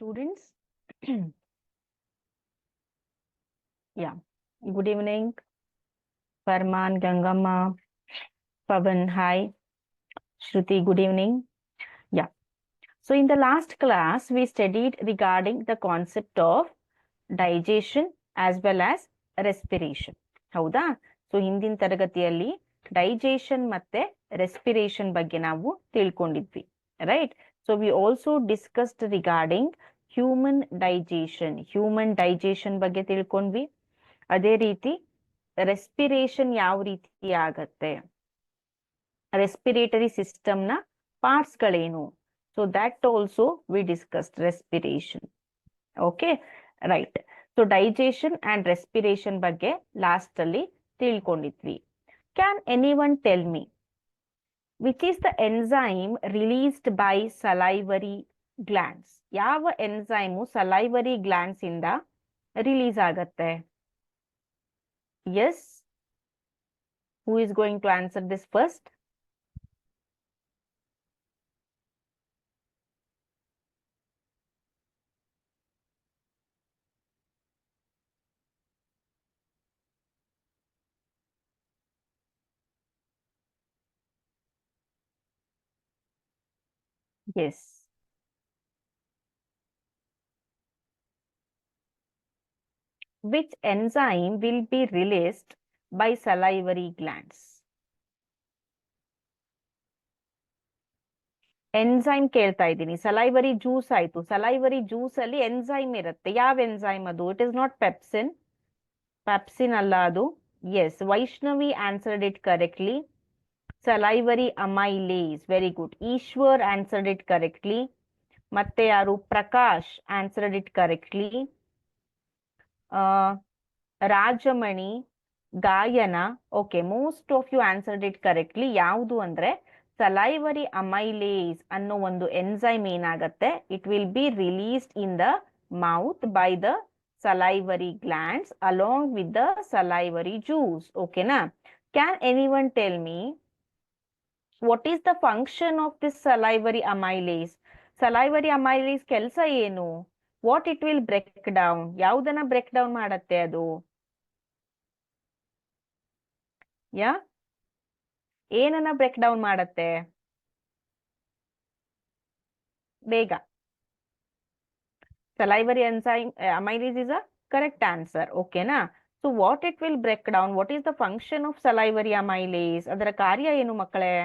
students. Yeah, good evening. Farman, Gangama, Pavan, hi. Shruti, good evening. Yeah. So in the last class, we studied regarding the concept of digestion as well as respiration. ಹೌದಾ? So ಹಿಂದಿನ ತರಗತಿಯಲ್ಲಿ digestion ಮತ್ತೆ respiration ಬಗ್ಗೆ ನಾವು ತಿಳ್ಕೊಂಡಿದ್ವಿ. Right? So we also discussed regarding human digestion ಬಗ್ಗೆ ತಿಳ್ಕೊಂಡ್ವಿ. ಅದೇ ರೀತಿ ರೆಸ್ಪಿರೇಷನ್ ಯಾವ ರೀತಿ ಆಗತ್ತೆ, ರೆಸ್ಪಿರೇಟರಿ ಸಿಸ್ಟಮ್ನ ಪಾರ್ಟ್ಸ್ಗಳೇನು, so that also we discussed respiration. Okay, right. So digestion and respiration ಬಗ್ಗೆ ಲಾಸ್ಟ್ ಅಲ್ಲಿ ತಿಳ್ಕೊಂಡಿದ್ವಿ. Can anyone tell me which is the enzyme released by salivary glands? ಯಾವ ಎನ್ಸೈಮು ಸಲೈವರಿ ಗ್ಲ್ಯಾಂಡ್ಸ್ ಇಂದ ರಿಲೀಸ್ ಆಗತ್ತೆ? Yes, who is going to answer this first? Yes. Which enzyme will be released by salivary glands? Enzyme ಕೇಳ್ತಾ ಇದ್ದೀನಿ. Salivary juice ಆಯ್ತು, salivary juice ಅಲ್ಲಿ enzyme ಇರುತ್ತೆ. ಯಾವ enzyme ಅದು? It is not pepsin. Pepsin ಅಲ್ಲ ಅದು. Yes, Vaishnavi answered it correctly. Salivary amylase, very good. Eshwar answered it correctly. ಮತ್ತೆ ಯಾರು? Prakash answered it correctly. Rajamani, Gayana, okay, most of you answered it correctly. ಯಾವುದು ಅಂದ್ರೆ ಸಲೈವರಿ ಅಮೈಲೇಸ್ ಅನ್ನೋ ಒಂದು ಎನ್ಸೈಮ್ ಏನಾಗತ್ತೆ, it will be released in the mouth by the salivary glands along with the salivary juice. Okay na? Can anyone tell me what is the function of this salivary amylase? Salivary amylase ಕೆಲಸ ಏನು? What it will break down? ಯಾವುದನ್ನ break down ಮಾಡತ್ತೆ ಅದು? ಯಾ, ಏನನ್ನ break down ಮಾಡತ್ತೆ? ಬೇಗ. Salivary enzyme amylase is a correct answer. Okay na? So what it will break down? What is the function of salivary amylase? ಅದರ ಕಾರ್ಯ ಏನು ಮಕ್ಕಳೇ?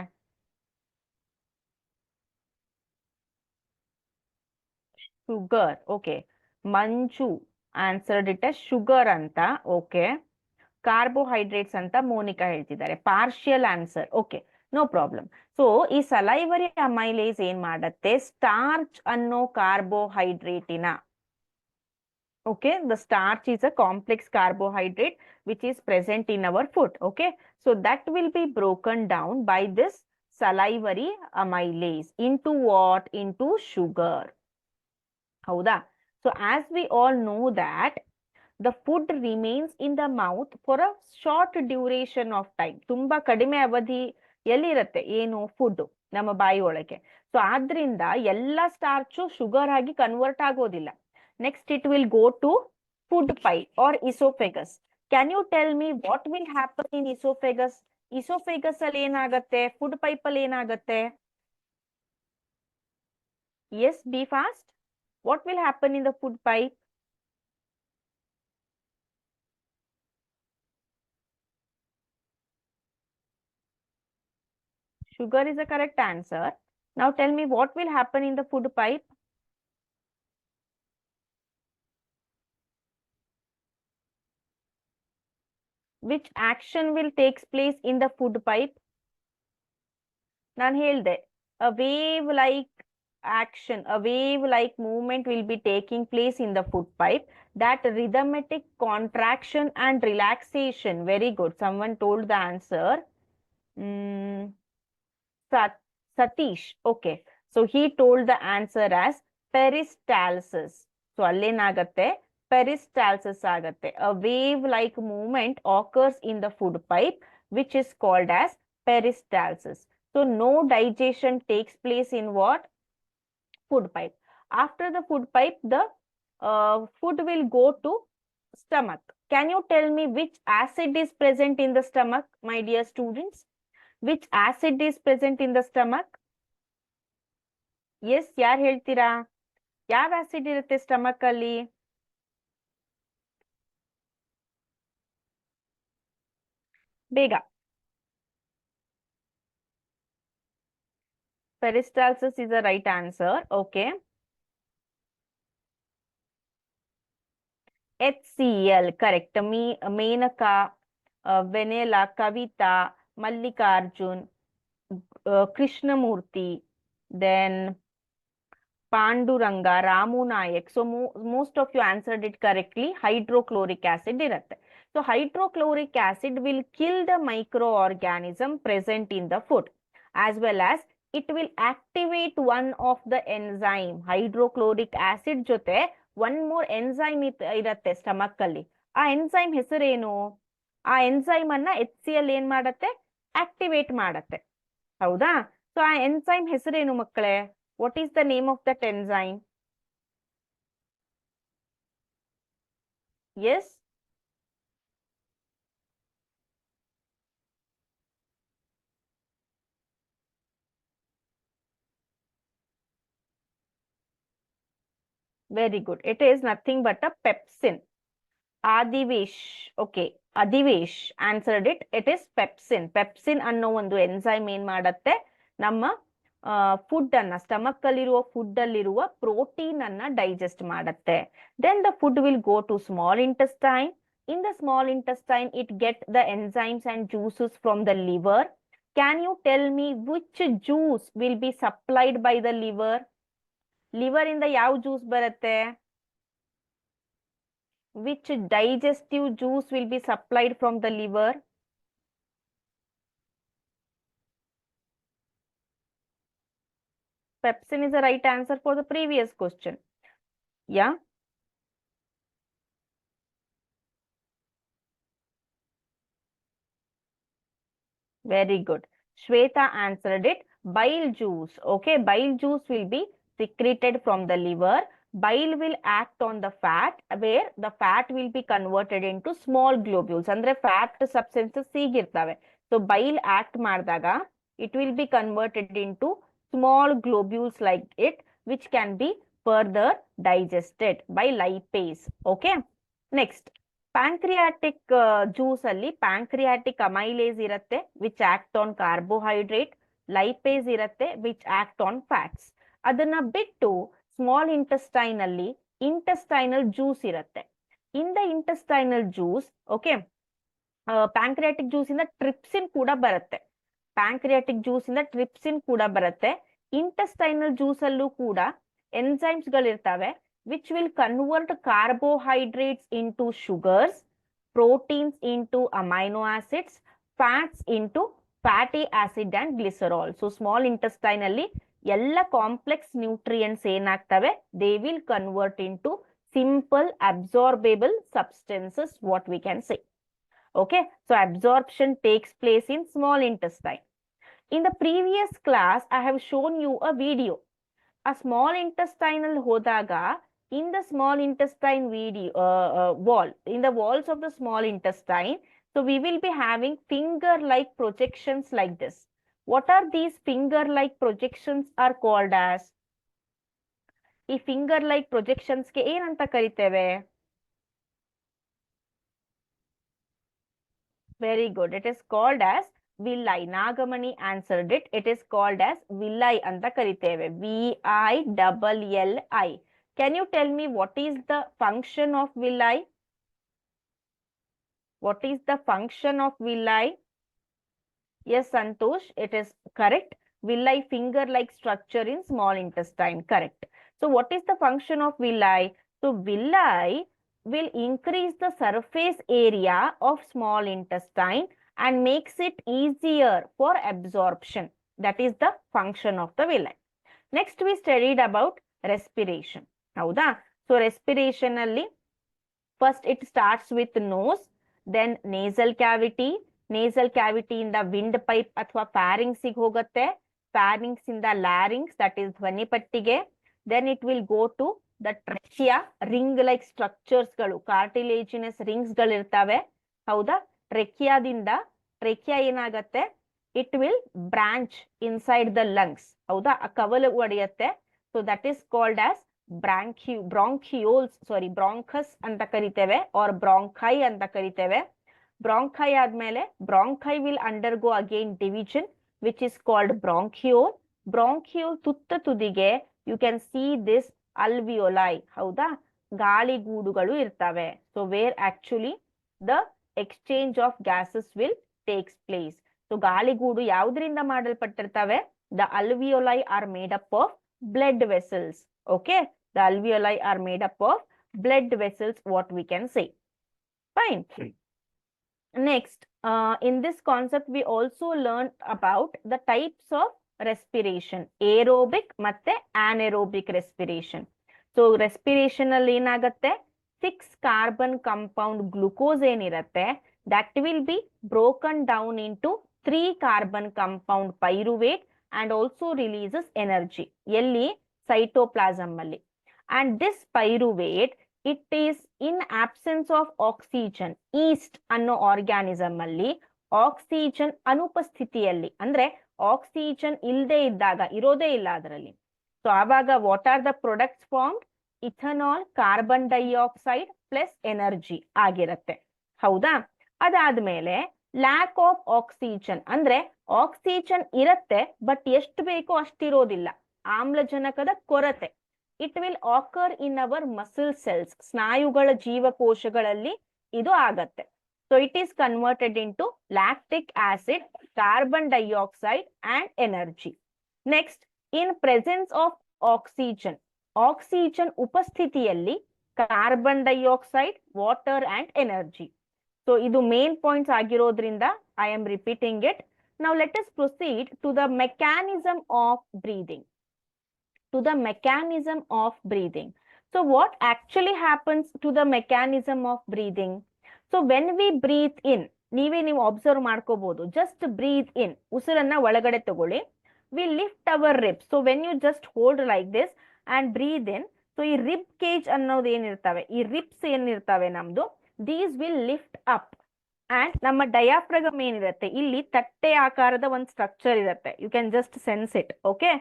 Sugar. Okay, Manju answered it as sugar ಅಂತ. ಓಕೆ, ಕಾರ್ಬೋಹೈಡ್ರೇಟ್ಸ್ ಅಂತ Monica ಹೇಳ್ತಿದ್ದಾರೆ. Partial answer. Okay, no problem. So ಈ salivary amylase ಏನ್ ಮಾಡತ್ತೆ, ಸ್ಟಾರ್ಚ್ ಅನ್ನೋ ಕಾರ್ಬೋಹೈಡ್ರೇಟಿನ, okay, the starch is a complex carbohydrate which is present in our food. Okay, so that will be broken down by this salivary amylase into what? Into sugar. ಹೌದಾ? So as we all know that the food remains in the mouth for a short duration of time. ತುಂಬಾ ಕಡಿಮೆ ಅವಧಿ ಎಲ್ಲಿರುತ್ತೆ ಏನು? Food ನಮ್ಮ ಬಾಯಿ ಒಳಗೆ. So ಆದ್ರಿಂದ ಎಲ್ಲ ಸ್ಟಾರ್ಚು ಶುಗರ್ ಆಗಿ ಕನ್ವರ್ಟ್ ಆಗೋದಿಲ್ಲ. Next, it will go to food pipe or esophagus. Can you tell me what will happen in esophagus? Esophagus ಅಲ್ಲಿ ಏನಾಗತ್ತೆ? ಫುಡ್ ಪೈಪ್ ಅಲ್ಲಿ ಏನಾಗತ್ತೆ? Yes, be fast. What will happen in the food pipe? Sugar is the correct answer. Now tell me what will happen in the food pipe? Which action will takes place in the food pipe? ನಾನು ಹೇಳ್ದೆ, a wave like action, a wave like movement will be taking place in the food pipe. That rhythmic contraction and relaxation. Very good, someone told the answer. Satish. Okay, so he told the answer as peristalsis. So allenagatte, peristalsis agatte. A wave like movement occurs in the food pipe which is called as peristalsis. So no digestion takes place in what? Food pipe. After the food pipe, the food will go to stomach. Can you tell me which acid is present in the stomach, my dear students? Which acid is present in the stomach? Yes, ಯಾರು ಹೇಳ್ತೀರಾ? ಯಾವ acid ಇರುತ್ತೆ stomach ಅಲ್ಲಿ? ಬೇಗ. Peristalsis is the right answer. Okay. HCl, correct. Menaka, Venela, Kavita, Mallikarjun, Krishnamurti, then Panduranga, Ramu Nayak. So most of you answered it correctly. Hydrochloric acid irutte. So hydrochloric acid will kill the microorganism present in the food, as well as it will activate one of the enzyme. Hydrochloric acid ಜೊತೆ one more enzyme ಇರತ್ತೆ stomach ಅಲ್ಲಿ. ಆ enzyme ಹೆಸರೇನು? ಆ enzyme ಅನ್ನ HCl ಏನ್ ಮಾಡತ್ತೆ? Activate ಮಾಡತ್ತೆ. ಹೌದಾ? ಸೊ ಆ ಎಂಜೈಮ್ ಹೆಸರೇನು ಮಕ್ಕಳೇ? What is the name of that enzyme? Yes? Very good. It is nothing but a pepsin. Adivesh. Okay. Adivesh answered it. It is pepsin. Pepsin ಅನ್ನೋ ಒಂದು ಎಂಜೈಮ್ ಏನ್ ಮಾಡತ್ತೆ? ನಮ್ಮ ಫುಡ್ ಅನ್ನ, ಸ್ಟಮಕ್ ಅಲ್ಲಿರುವ ಫುಡ್ ಅಲ್ಲಿರುವ ಪ್ರೋಟೀನ್ ಅನ್ನ ಡೈಜೆಸ್ಟ್ ಮಾಡತ್ತೆ. Then the food will go to small intestine. In the small intestine, it get the enzymes and juices from the liver. Can you tell me which juice will be supplied by the liver? Liver ಇಂದ ಯಾವ juice ಬರುತ್ತೆ? Which digestive juice will be supplied from the liver? Pepsin is the right answer for the previous question. Yeah. Very good. Shweta answered it. Bile juice. Okay. Bile juice will be secreted from the liver. Bile will act on the fat, where the fat will be converted into small globules. Andre fat substances ಹೀಗಿರ್ತವೆ. So bile act ಮಾಡಿದಾಗ it will be converted into small globules like it, which can be further digested by lipase. Okay. Next. Pancreatic juice ಅಲ್ಲಿ pancreatic amylase ಇರತ್ತೆ, which act on carbohydrate. Lipase ಇರತ್ತೆ, which act on fats. ಅದನ್ನ ಬಿಟ್ಟು small intestine ಅಲ್ಲಿ intestinal juice ಇರತ್ತೆ. In the intestinal juice, okay, pancreatic juice ಇಂದ trypsin ಕೂಡ ಬರುತ್ತೆ. ಪ್ಯಾಂಕ್ರಿಯಾಟಿಕ್ ಜ್ಯೂಸ್ ಇಂದ ಟ್ರಿಪ್ಸಿನ್ ಕೂಡ ಬರುತ್ತೆ. ಇಂಟೆಸ್ಟೈನಲ್ ಜ್ಯೂಸ್ ಅಲ್ಲೂ ಕೂಡ enzymes ಗಳಿರ್ತವೆ, which will convert carbohydrates into sugars, proteins into amino acids, fats into fatty acid and glycerol. So small intestine ಅಲ್ಲಿ ಎಲ್ಲ ಕಾಂಪ್ಲೆಕ್ಸ್ ನ್ಯೂಟ್ರಿಯೆಂಟ್ಸ್ ಏನಾಗ್ತವೆ? They will convert into simple absorbable substances, what we can say. Okay, so absorption takes place in small intestine. In the previous class, I have shown you a video. A small intestinal hodaga, in the small intestine wall, in the walls of the small intestine, so we will be having finger-like projections like this. What are these finger-like projections are called as? ಈ finger-like projections ಗೆ ಏನಂತ ಕರಿತೇವೆ? Very good. It is called as villi. Nagamani answered it. It is called as villi anta kariteve. VILLI. Can you tell me what is the function of villi? What is the function of villi? Yes, Santosh, it is correct. Villi, finger-like structure in small intestine. Correct. So what is the function of villi? So villi will increase the surface area of small intestine and makes it easier for absorption. That is the function of the villi. Next, we studied about respiration. ಹೌದಾ? So respiration ಅಲ್ಲಿ first it starts with nose, then nasal cavity. Nasal cavity ಇಂದ wind pipe ಅಥವಾ pharynx ಗೆ ಹೋಗುತ್ತೆ. Pharynx ಇಂದ larynx, that is ಧ್ವನಿ ಪಟ್ಟಿಗೆ. then it will go to the trachea, ring like structures ಗಳು, cartilaginous rings ಗಳು ಇರ್ತವೆ. ಹೌದಾ? ಟ್ರೆಕಿಯಾ ಏನಾಗತ್ತೆ, it will branch inside the lungs. ಹೌದಾ? ಆ ಕವಲು ಒಡೆಯುತ್ತೆ. So that is called as bronchus ಅಂತ ಕರಿತೇವೆ, ಆರ್ ಬ್ರಾಂಕೈ ಅಂತ ಕರಿತೇವೆ. ಬ್ರಾಂಕೈ ಆದ್ಮೇಲೆ bronchi will undergo again division which is called bronchiole. Bronchiole ತುದಿಗೆ you can see this alveoli. ಹೌದಾ? ಗಾಳಿಗೂಡುಗಳು ಇರ್ತವೆ. So where actually the exchange of gases will takes place. ಸೊ ಗಾಳಿಗೂಡು ಯಾವುದರಿಂದ ಮಾಡಲ್ಪಟ್ಟಿರ್ತವೆ? The alveoli are made up of blood vessels. Okay, the alveoli are made up of blood vessels, what we can say. Fine. Next, in this concept we also learned about the types of respiration, aerobic ಮತ್ತೆ anaerobic respiration. So respiration ಅಲ್ಲಿ ಏನಾಗುತ್ತೆ, 6 carbon compound glucose ಏನಿರುತ್ತೆ, that will be broken down into 3 carbon compound pyruvate and also releases energy. ಎಲ್ಲಿ? Cytoplasm ಅಲ್ಲಿ. And this pyruvate, it is in absence of oxygen, yeast ಅನ್ನೋ organism ಅಲ್ಲಿ oxygen ಅನುಪಸ್ಥಿತಿಯಲ್ಲಿ, ಅಂದ್ರೆ oxygen ಇಲ್ಲದೆ ಇದ್ದಾಗ, ಇರೋದೇ ಇಲ್ಲ ಅದರಲ್ಲಿ. ಸೊ ಆವಾಗ what are the products formed? Ethanol, carbon dioxide plus energy ಆಗಿರತ್ತೆ. ಹೌದಾ? ಅದಾದ್ಮೇಲೆ ಲ್ಯಾಕ್ ಆಫ್ ಆಕ್ಸಿಜನ್, ಅಂದ್ರೆ ಆಕ್ಸಿಜನ್ ಇರತ್ತೆ ಬಟ್ ಎಷ್ಟು ಬೇಕೋ ಅಷ್ಟಿರೋದಿಲ್ಲ, ಆಮ್ಲಜನಕದ ಕೊರತೆ. It will occur in our muscle cells, ಸ್ನಾಯುಗಳ ಜೀವಕೋಶಗಳಲ್ಲಿ ಇದು ಆಗತ್ತೆ. So it is converted into lactic acid, carbon dioxide and energy. Next, in presence of oxygen, oxygen ಉಪಸ್ಥಿತಿಯಲ್ಲಿ carbon dioxide, water and energy. So ಇದು main points ಆಗಿರೋದ್ರಿಂದ I am repeating it. Now let us proceed to the mechanism of breathing. To the mechanism of breathing. So what actually happens to the mechanism of breathing? So when we breathe in, ನೀವು observe ಮಾಡ್ಕೋಬಹುದು, just breathe ಇನ್, ಉಸಿರನ್ನ ಒಳಗಡೆ ತಗೊಳ್ಳಿ, we lift our ribs. So when you just hold like this and breathe in, so ಈ rib cage ಅನ್ನೋದು ಏನಿರ್ತವೆ, ಈ ribs ಏನಿರ್ತವೆ ನಮ್ದು, these will lift up. And ನಮ್ಮ ಡಯಾಫ್ರಗಮ್ ಏನಿರುತ್ತೆ, ಇಲ್ಲಿ ತಟ್ಟೆ ಆಕಾರದ ಒಂದು ಸ್ಟ್ರಕ್ಚರ್ ಇರುತ್ತೆ, you can just sense it. Okay,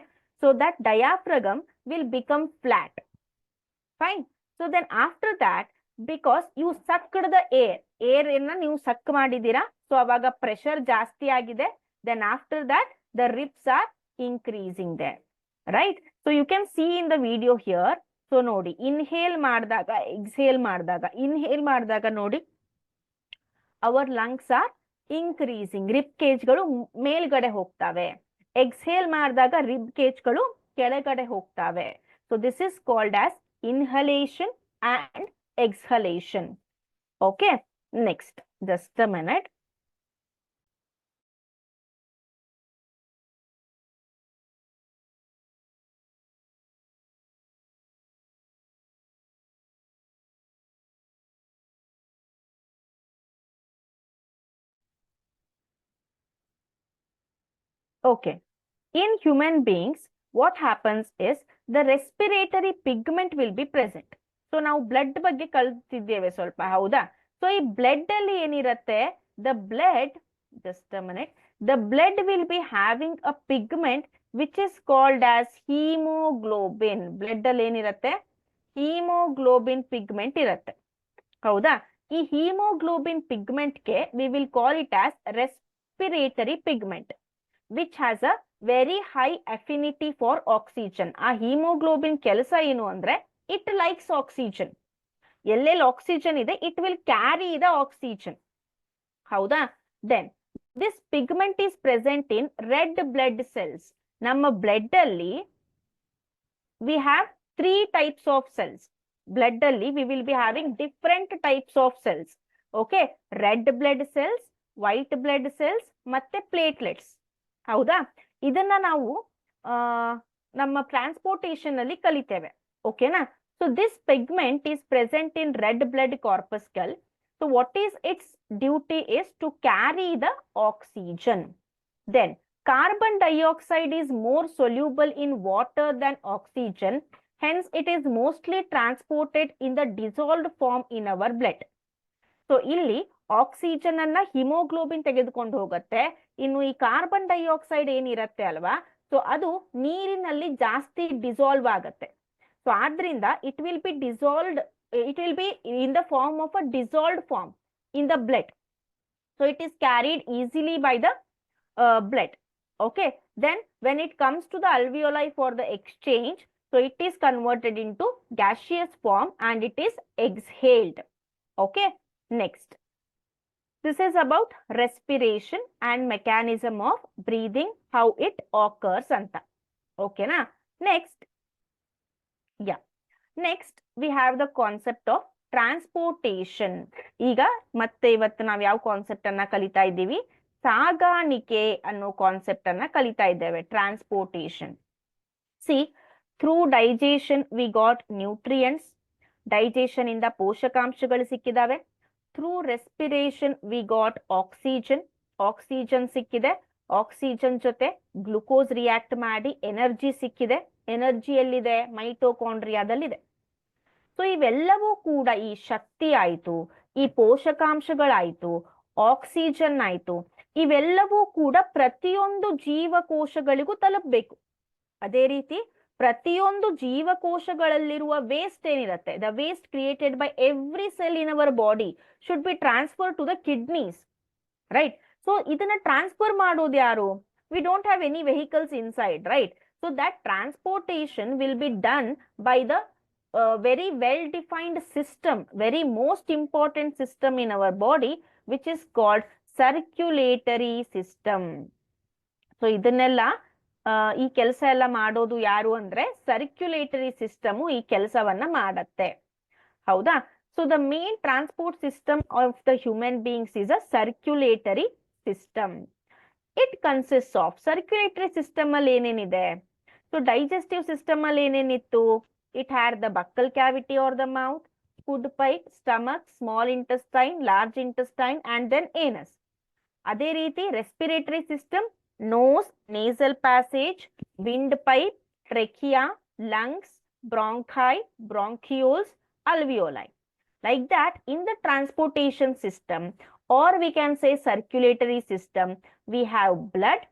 so that diaphragm will become flat. Fine. So then after that, because you sucked the air ಅನ್ನ ನೀವು ಸಕ್ ಮಾಡಿದೀರಾ, ಸೊ ಅವಾಗ ಪ್ರೆಷರ್ ಜಾಸ್ತಿ ಆಗಿದೆ, then after that the ribs are increasing there, right? So you can see in the video here. So ನೋಡಿ, inhale ಮಾಡಿದಾಗ, exhale ಮಾಡಿದಾಗ ನೋಡಿ, our lungs are increasing, rib cageಗಳು ಮೇಲ್ಗಡೆ ಹೋಗ್ತವೆ. ಎಕ್ಸೇಲ್ ಮಾಡಿದಾಗ ರಿಬ್ ಕೇಜ್ಗಳು ಕೆಳಗಡೆ ಹೋಗ್ತವೆ. So this is called as inhalation and exhalation. Okay, next, just a minute. Okay. In human beings, what happens is the respiratory pigment will be present. So ನಾವು blood ಬಗ್ಗೆ ಕಲ್ತಿದ್ದೇವೆ ಸ್ವಲ್ಪ, ಹೌದಾ? ಸೊ ಈ ಬ್ಲಡ್ ಅಲ್ಲಿ ಏನಿರುತ್ತೆ, the blood, just a minute, the blood will be having a pigment which is called as hemoglobin. Blood ಅಲ್ಲಿ ಏನಿರುತ್ತೆ, ಹಿಮೋಗ್ಲೋಬಿನ್ ಪಿಗ್ಮೆಂಟ್ ಇರುತ್ತೆ. ಹೌದಾ? ಈ haemoglobin ಪಿಗ್ಮೆಂಟ್ಗೆ we will call it as respiratory pigment, which has a very high affinity for oxygen. ಆ haemoglobin ಕೆಲಸ ಏನು ಅಂದ್ರೆ, it likes oxygen. ಎಲ್ಲೆಲ್ಲಿ ಆಕ್ಸಿಜನ್ ಇದೆ, it will carry the oxygen. ಹೌದಾ? Then this pigment is present in red blood cells. ನಮ್ಮ blood ಅಲ್ಲಿ we have 3 types of cells. Blood ಅಲ್ಲಿ we will be having different types of cells. Okay, red blood cells, white blood cells ಮತ್ತೆ platelets. ಹೌದಾ? ಇದನ್ನ ನಾವು ನಮ್ಮ transportation ಅಲ್ಲಿ ಕಲಿತೇವೆ. ಓಕೆನಾ? So this pigment is present in red blood corpuscle. So what is its duty is to carry the oxygen. Then carbon dioxide is more soluble in water than oxygen. Hence, it is mostly transported in the dissolved form in our blood. So ಇಲ್ಲಿ oxygen ಅನ್ನ haemoglobin ತೆಗೆದುಕೊಂಡು ಹೋಗುತ್ತೆ. ಇನ್ನು ಈ carbon dioxide ಏನಿರತ್ತೆ ಅಲ್ವಾ, so ಅದು ನೀರಿನಲ್ಲಿ ಜಾಸ್ತಿ ಡಿಸಾಲ್ವ್ ಆಗತ್ತೆ. ಸೊ ಆದ್ರಿಂದ it will be dissolved, it will be in the form of a dissolved form in the blood. So it is carried easily by the blood. Okay, then when it comes to the alveoli for the exchange, so it is converted into gaseous form and it is exhaled. Okay, next, this is about respiration and mechanism of breathing, how it occurs anta. Okay na, next, yeah, next we have the concept of transportation. ಈಗ ಮತ್ತೆ ಇವತ್ತು ನಾವು ಯಾವ concept ಅನ್ನ ಕಲಿತಾ ಇದ್ದೀವಿ, ಸಾಗಾಣಿಕೆ ಅನ್ನೋ ಕಾನ್ಸೆಪ್ಟ್ ಅನ್ನ ಕಲಿತಾ ಇದ್ದೇವೆ. Transportation. See, through digestion we got nutrients, digestion ಇಂದ ಪೋಷಕಾಂಶಗಳು ಸಿಕ್ಕಿದಾವೆ. Through respiration we got oxygen, oxygen ಸಿಕ್ಕಿದೆ. ಆಕ್ಸಿಜನ್ ಜೊತೆ ಗ್ಲುಕೋಸ್ ರಿಯಾಕ್ಟ್ ಮಾಡಿ ಎನರ್ಜಿ ಸಿಕ್ಕಿದೆ. ಎನರ್ಜಿ ಎಲ್ಲಿದೆ? ಮೈಟೋಕಾಂಡ್ರಿಯಾದಲ್ಲಿದೆ. ಸೊ ಇವೆಲ್ಲವೂ ಕೂಡ, ಈ ಶಕ್ತಿ ಆಯ್ತು, ಈ ಪೋಷಕಾಂಶಗಳಾಯ್ತು, ಆಕ್ಸಿಜನ್ ಆಯ್ತು, ಇವೆಲ್ಲವೂ ಕೂಡ ಪ್ರತಿಯೊಂದು ಜೀವಕೋಶಗಳಿಗೂ ತಲುಪಬೇಕು. ಅದೇ ರೀತಿ ಪ್ರತಿಯೊಂದು ಜೀವಕೋಶಗಳಲ್ಲಿರುವ ವೇಸ್ಟ್ ಏನಿರುತ್ತೆ, the waste created by every cell in our body should be transfer to the kidneys, right? So ಇದನ್ನ ಟ್ರಾನ್ಸ್ಫರ್ ಮಾಡೋದು ಯಾರು? We don't have any vehicles inside, right? So that transportation will be done by the very well defined system, very most important system in our body, which is called circulatory system. So ಇದನ್ನೆಲ್ಲ ಈ ಕೆಲಸ ಎಲ್ಲ ಮಾಡೋದು ಯಾರು ಅಂದ್ರೆ circulatory system ಈ ಕೆಲಸವನ್ನ ಮಾಡತ್ತೆ. ಹೌದಾ? So the main transport system of the human beings is a circulatory system. It consist of, circulatory system ಅಲ್ಲಿ ಏನೇನಿದೆ? ಸೊ ಡೈಜೆಸ್ಟಿವ್ ಸಿಸ್ಟಮ್ ಅಲ್ಲಿ ಏನೇನಿತ್ತು? It had the buccal cavity or the mouth, food pipe, stomach, small intestine, large intestine, and then anus. ಅದೇ ರೀತಿ respiratory system, nose, nasal passage, windpipe, trachea, lungs, bronchi, bronchioles, alveoli. Like that, in the transportation system, or we can say circulatory system, we have blood,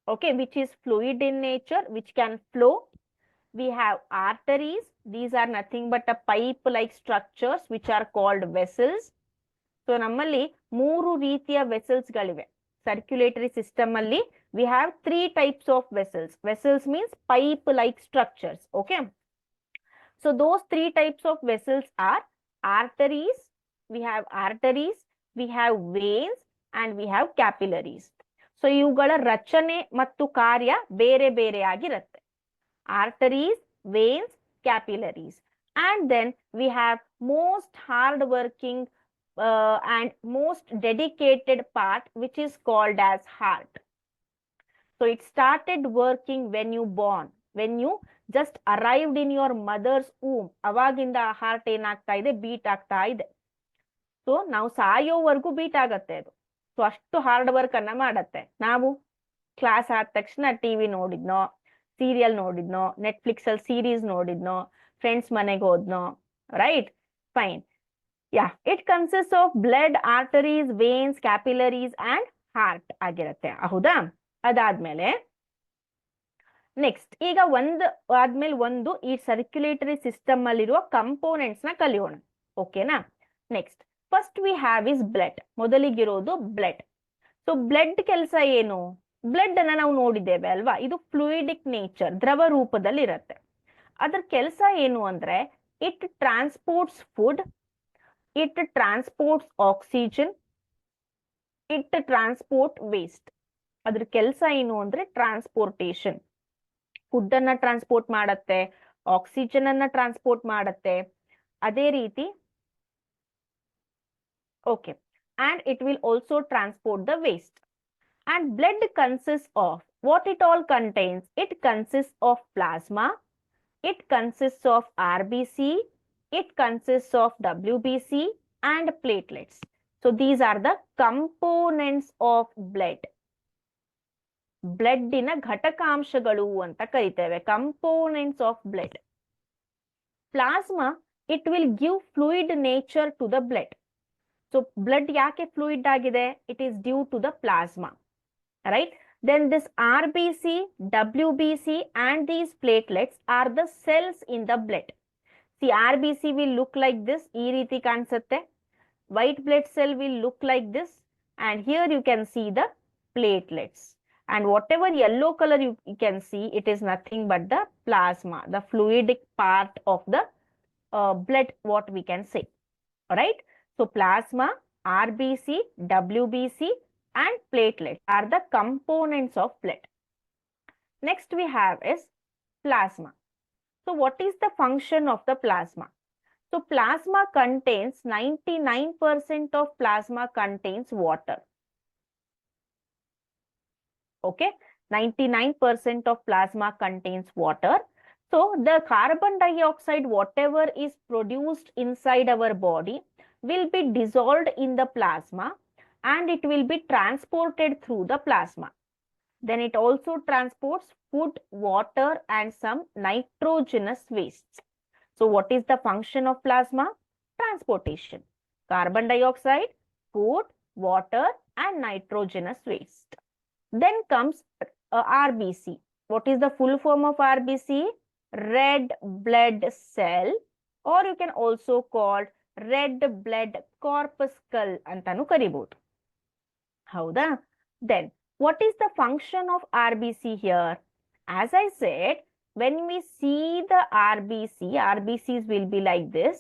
okay, which is fluid in nature, which can flow. We have arteries. These are nothing but a pipe-like structures which are called vessels. So ನಮ್ಮಲ್ಲಿ 3 ರೀತಿಯ vessels ಗಳಿವೆ. Circulatory system ಅಲ್ಲಿ we have 3 types of vessels. Vessels means pipe-like structures. Okay. So those 3 types of vessels are arteries. We have arteries, we have veins, and we have capillaries. So ಇವುಗಳ ರಚನೆ ಮತ್ತು ಕಾರ್ಯ ಬೇರೆ ಬೇರೆ ಆಗಿರುತ್ತೆ. Arteries, veins, capillaries, and then we have most hard-working and most dedicated part, which is called as heart. So it started working when you born, when you just arrived in your mother's womb. ಅವಾಗಿಂದ heart ಏನಾಗ್ತಾ ಇದೆ? Beet ಆಗ್ತಾ ಇದೆ. So ನಾವು ಸಾಯೋವರೆಗೂ beet ಆಗತ್ತೆ ಅದು. So ಅಷ್ಟು ಹಾರ್ಡ್ ವರ್ಕ್ ಅನ್ನ ಮಾಡತ್ತೆ. ನಾವು ಕ್ಲಾಸ್ ಆದ ತಕ್ಷಣ ಟಿವಿ ನೋಡಿದ್ನೋ, ಸೀರಿಯಲ್ ನೋಡಿದ್ನೋ, ನೆಟ್ಫ್ಲಿಕ್ಸ್ ಅಲ್ಲಿ ಸೀರೀಸ್ ನೋಡಿದ್ನೋ, ಫ್ರೆಂಡ್ಸ್ ಮನೆಗೆ ಹೋದ್ನೋ, right? Fine. Yeah, it consist of blood, arteries, veins, capillaries and heart ಆಗಿರತ್ತೆ. ಹೌದಾ? ಅದಾದ್ಮೇಲೆ ನೆಕ್ಸ್ಟ್, ಈಗ ಆದ್ಮೇಲೆ ಈ ಸರ್ಕ್ಯುಲೇಟರಿ ಸಿಸ್ಟಮ್ ಅಲ್ಲಿರುವ ಕಂಪೋನೆಂಟ್ಸ್ ನ ಕಲಿಯೋಣ. ಓಕೆನಾ? Next, first we have is blood. ಮೊದಲಿಗಿರೋದು ಬ್ಲಡ್. ಸೊ ಬ್ಲಡ್ ಕೆಲಸ ಏನು? ಬ್ಲಡ್ ಅನ್ನ ನಾವು ನೋಡಿದ್ದೇವೆ ಅಲ್ವಾ, ಇದು ಫ್ಲೂಯಿಡಿಕ್ ನೇಚರ್, ದ್ರವ ರೂಪದಲ್ಲಿ ಇರುತ್ತೆ. ಅದ್ರ ಕೆಲಸ ಏನು ಅಂದ್ರೆ, it transports food, it transports oxygen, it transport waste. ಅದ್ರ ಕೆಲಸ ಏನು ಅಂದ್ರೆ ಟ್ರಾನ್ಸ್ಪೋರ್ಟೇಷನ್. ಫುಡ್ ಅನ್ನ ಟ್ರಾನ್ಸ್ಪೋರ್ಟ್ ಮಾಡತ್ತೆ, ಆಕ್ಸಿಜನ್ ಅನ್ನ ಟ್ರಾನ್ಸ್ಪೋರ್ಟ್ ಮಾಡತ್ತೆ. ಅದೇ ರೀತಿ okay, and it will also transport the waste. And blood consists of what it all contains. It consists of plasma, it consists of RBC, it consists of WBC and platelets. So these are the components of blood. Blood ina ಘಟಕಾಂಶಗಳು ಅಂತ ಕರೀತೇವೆ, components of blood. Plasma, it will give fluid nature to the blood. So blood ಯಾಕೆ fluid ಆಗಿದೆ? It is due to the plasma, right? Then this RBC, WBC and these platelets are the cells in the blood. See, RBC will look like this, ಈ ರೀತಿ ಕಾಣಿಸುತ್ತೆ. White blood cell will look like this, and here you can see the platelets. And whatever yellow color you can see, it is nothing but the plasma, the fluidic part of the blood, what we can say. All right. So plasma, RBC, WBC, and platelets are the components of blood. Next we have is plasma. So what is the function of the plasma? So plasma contains 99% of plasma contains water. Okay, 99% of plasma contains water. So the carbon dioxide, whatever is produced inside our body, will be dissolved in the plasma and it will be transported through the plasma. Then it also transports food, water, and some nitrogenous wastes. So what is the function of plasma? Transportation. Carbon dioxide, food, water, and nitrogenous waste. Then comes RBC. What is the full form of RBC? Red blood cell, or you can also call red blood corpuscle antanu karibodu. Hauda? Then what is the function of RBC here? As I said, when we see the RBCs will be like this.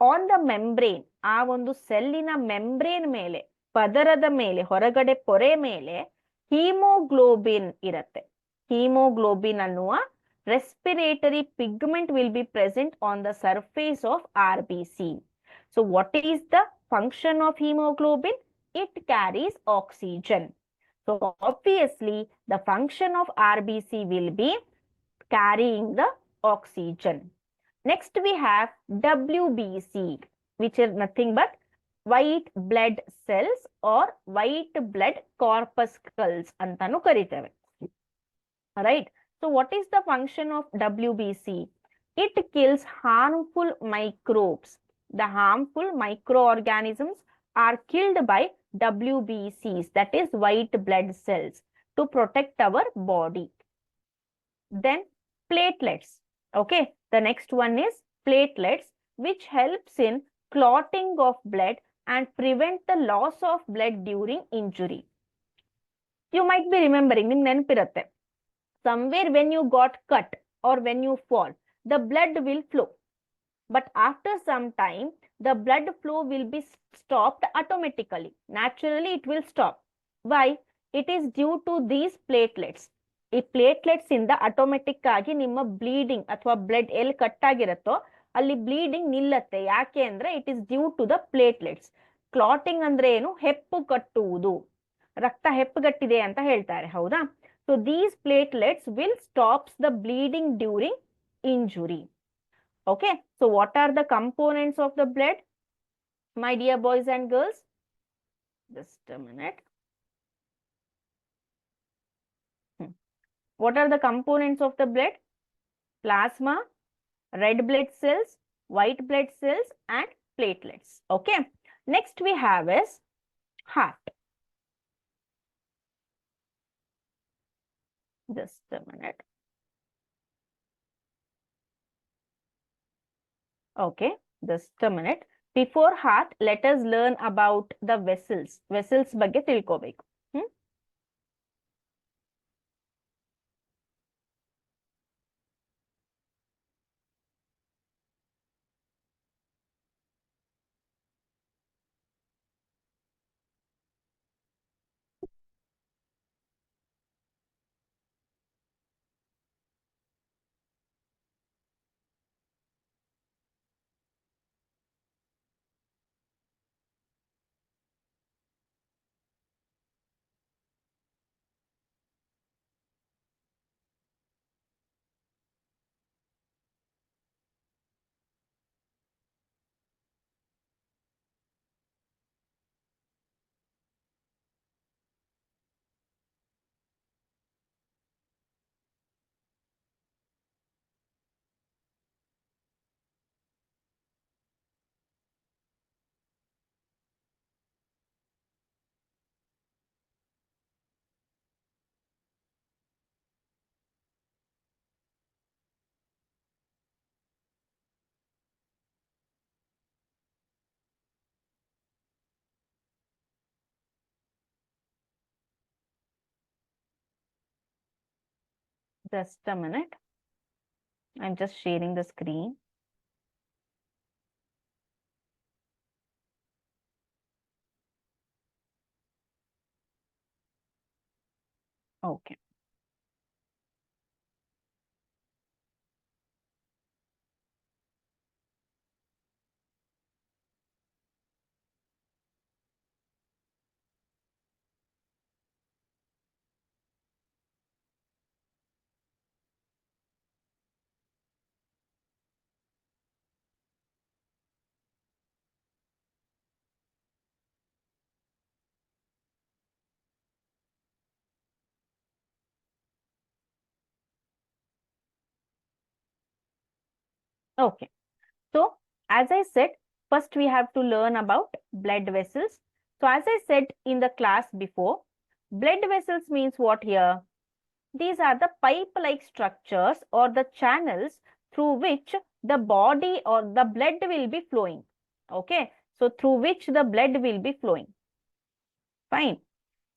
On the membrane, ಆ ಒಂದು ಸೆಲ್ಲಿನ membrane ಮೇಲೆ, ಪದರದ ಮೇಲೆ, ಹೊರಗಡೆ ಪೊರೆ ಮೇಲೆ hemoglobin ಇರುತ್ತೆ. Hemoglobin ಅನ್ನುವ respiratory pigment will be present on the surface of RBC. So what is the function of hemoglobin? It carries oxygen. So obviously the function of RBC will be carrying the oxygen. Next we have WBC, which is nothing but white blood cells or white blood corpuscles antanu karitave. Right? So what is the function of WBC? It kills harmful microbes. The harmful microorganisms are killed by WBCs, that is white blood cells, to protect our body. Then platelets. Okay, the next one is platelets, which helps in clotting of blood and prevent the loss of blood during injury. You might be remembering, ನಿಮ್ಗೆ ನೆನಪಿರುತ್ತೆ, somewhere when you got cut or when you fall, the blood will flow. But after some time, the blood flow will be stopped automatically. Naturally, it will stop. Why? It is due to these platelets. ಈ platelets ಇಂದ automatic ಆಗಿ ನಿಮ್ಮ bleeding ಅಥವಾ blood ಎಲ್ಲಿ cut ಆಗಿರುತ್ತೋ ಅಲ್ಲಿ bleeding ನಿಲ್ಲತ್ತೆ. ಯಾಕೆ ಅಂದ್ರೆ it is due to the platelets. Clotting ಅಂದ್ರೆ ಏನು? ಹೆಪ್ಪು ಕಟ್ಟುವುದು, ರಕ್ತ ಹೆಪ್ಪುಗಟ್ಟಿದೆ ಅಂತ ಹೇಳ್ತಾರೆ, ಹೌದಾ? So these platelets will stops the bleeding during injury. Okay, so what are the components of the blood, my dear boys and girls? Just a minute. What are the components of the blood? Plasma, red blood cells, white blood cells, and platelets. Okay, next we have is heart. Just a minute. Okay, just a minute. Before heart, let us learn about the vessels. Vessels ಬಗ್ಗೆ ತಿಳ್ಕೋಬೇಕು. Just a minute. I'm just sharing the screen. Okay. Okay. So, as I said, first we have to learn about blood vessels. So, as I said in the class before, blood vessels means what here? These are the pipe-like structures or the channels through which the body or the blood will be flowing. Okay. So, through which the blood will be flowing. Fine.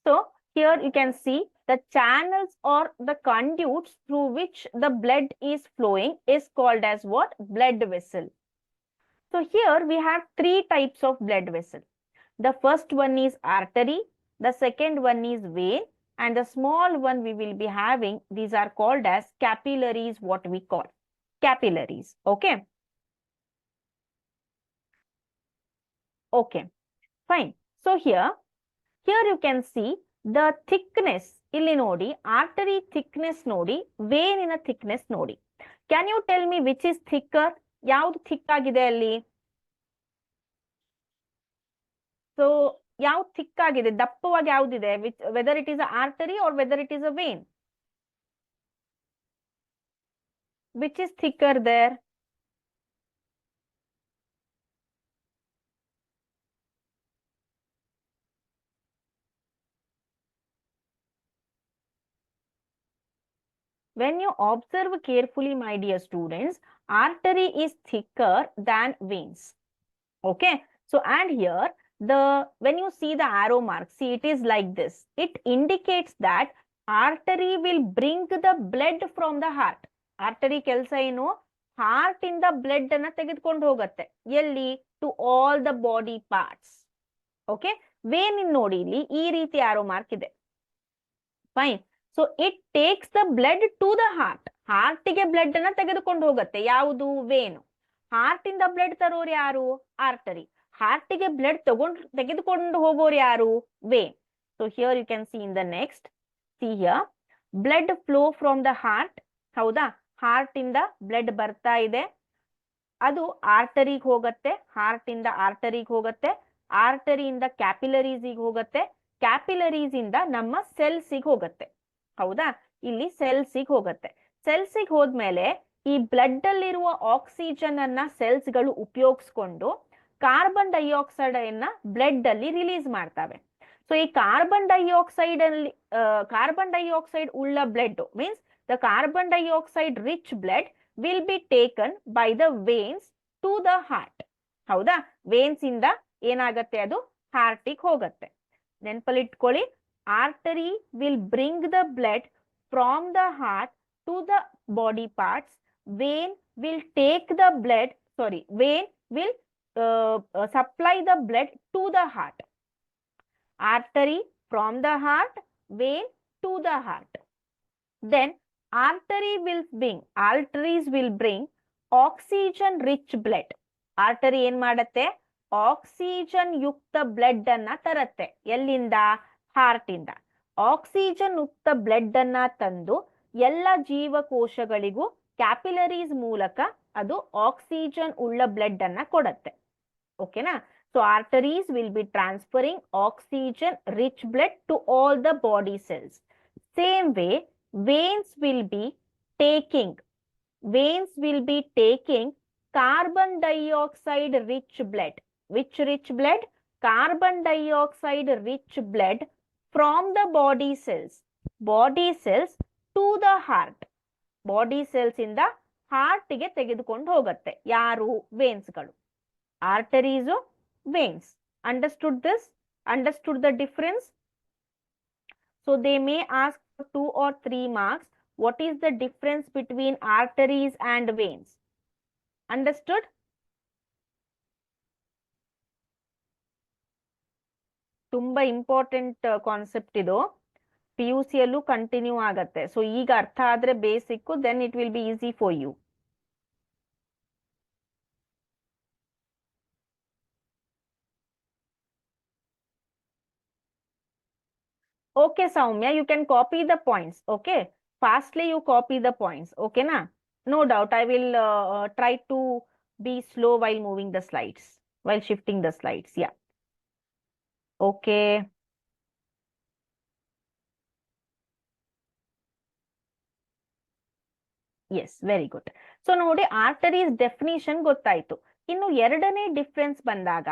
So, here you can see the channels or the conduits through which the blood is flowing is called as what? Blood vessel. So here we have three types of blood vessel. The first one is artery, the second one is vein, and the small one we will be having, these are called as capillaries, what we call capillaries. Okay. Okay, fine. So here you can see the thickness, ಇಲ್ಲಿ ನೋಡಿ artery thickness ನೋಡಿ, vein in a thickness ನೋಡಿ. Can you tell me which is thicker? ಯಾವುದು thick ಆಗಿದೆ ಅಲ್ಲಿ? So ಯಾವ್ದು thick ಆಗಿದೆ, ದಪ್ಪವಾಗಿ ಯಾವ್ದಿದೆ, whether it is a artery or whether it is a vein? Which is thicker there? When you observe carefully, my dear students, artery is thicker than veins. Okay, so and here when you see the arrow mark, see it is like this. It indicates that artery will bring the blood from the heart. Artery ಕೆಲಸ ಏನು? Heart ಇಂದ blood ಅನ್ನ ತೆಗೆದುಕೊಂಡು ಹೋಗುತ್ತೆ ಎಲ್ಲಿ? To all the body parts. Okay, vein in ನೋಡಿ ಇಲ್ಲಿ ಈ ರೀತಿ ಆರೋ ಮಾರ್ಕ್ ಇದೆ. Fine. So it takes the blood to the heart. ಹಾರ್ಟಿಗೆ ಬ್ಲಡ್ ಅನ್ನ ತೆಗೆದುಕೊಂಡು ಹೋಗುತ್ತೆ. ಯಾವುದು? ವೇನು. ಹಾರ್ಟ್ ಇಂದ ಬ್ಲಡ್ ತರೋರು ಯಾರು? ಆರ್ಟರಿ. ಹಾರ್ಟಿಗೆ ಬ್ಲಡ್ ತೆಗೆದುಕೊಂಡು ಹೋಗೋರು ಯಾರು? Vein. So here you can see in the next, see here blood flow from the heart. ಹೌದಾ? ಹಾರ್ಟ್ ಇಂದ ಬ್ಲಡ್ ಬರ್ತಾ ಇದೆ, ಅದು ಆರ್ಟರಿಗೆ ಹೋಗುತ್ತೆ, ಹಾರ್ಟ್ ಇಂದ ಆರ್ಟರಿಗೆ ಹೋಗುತ್ತೆ, ಆರ್ಟರಿಯಿಂದ ಕ್ಯಾಪಿಲರೀಸಿಗೆ ಹೋಗುತ್ತೆ, ಕ್ಯಾಪಿಲರೀಸ್ ಇಂದ ನಮ್ಮ ಸೆಲ್ಸಿಗೆ ಹೋಗುತ್ತೆ. ಹೌದಾ? ಇಲ್ಲಿ ಸೆಲ್ಸಿಗೆ ಹೋಗುತ್ತೆ. ಸೆಲ್ಸಿಗೆ ಹೋದ್ಮೇಲೆ ಈ ಬ್ಲಡ್ ಅಲ್ಲಿರುವ ಆಕ್ಸಿಜನ್ ಅನ್ನ ಸೆಲ್ಸ್ ಗಳು ಉಪಯೋಗಿಸ್ಕೊಂಡು ಕಾರ್ಬನ್ ಡೈಆಕ್ಸೈಡ್ ಅನ್ನ ಬ್ಲಡ್ ಅಲ್ಲಿ ರಿಲೀಸ್ ಮಾಡ್ತವೆ. ಸೊ ಈ ಕಾರ್ಬನ್ ಡೈಆಕ್ಸೈಡ್ ಉಳ್ಳ blood means the carbon dioxide rich blood will be taken by the veins to the heart. ಹೌದಾ? ವೇನ್ಸ್ ಇಂದ ಏನಾಗತ್ತೆ, ಅದು ಹಾರ್ಟಿಗೆ ಹೋಗುತ್ತೆ. ನೆನಪಲ್ಲಿ ಇಟ್ಕೊಳ್ಳಿ, artery will bring the blood from the heart to the body parts. Vein will take the blood, vein will supply the blood to the heart. Artery from the heart, vein to the heart. Then arteries will bring oxygen rich blood. Artery ಏನ್ ಮಾಡತ್ತೆ? Oxygen ಯುಕ್ತ blood ಅನ್ನ ತರತ್ತೆ. ಎಲ್ಲಿಂದ? Heart ಇಂದ. Oxygen ಯುಕ್ತ blood ಅನ್ನ ತಂದು ಎಲ್ಲ ಜೀವಕೋಶಗಳಿಗೂ ಕ್ಯಾಪಿಲರೀಸ್ ಮೂಲಕ ಅದು ಆಕ್ಸಿಜನ್ ಉಳ್ಳ ಬ್ಲಡ್ ಅನ್ನ ಕೊಡತ್ತೆ. ಓಕೆನಾ? So arteries will be transferring oxygen rich blood to all the body cells. Same way veins will be taking carbon dioxide rich blood. Which rich blood? Carbon dioxide rich blood from the body cells to the heart. Body cells ಇಂದ heart ಗೆ ತೆಗೆದುಕೊಂಡು ಹೋಗುತ್ತೆ. ಯಾರು? Veins ಗಳು. Arteries, veins. Understood this? Understood the difference? So they may ask 2 or 3 marks, what is the difference between arteries and veins? Understood? ತುಂಬಾ important concept ಇದು, P U C ಯಲ್ಲೂ continue ಆಗತ್ತೆ. ಸೊ ಈಗ ಅರ್ಥ ಆದ್ರೆ basic, then it will be easy for you. Okay, Soumya, you can copy the points. Okay, fastly you copy the points. Okay, na? No doubt. I will try to be slow while moving the slides, while shifting the slides. Yeah. Okay. Yes, very good. So ನೋಡಿ, arteries definition ಗೊತ್ತಾಯ್ತು. ಇನ್ನು ಎರಡನೇ difference ಬಂದಾಗ,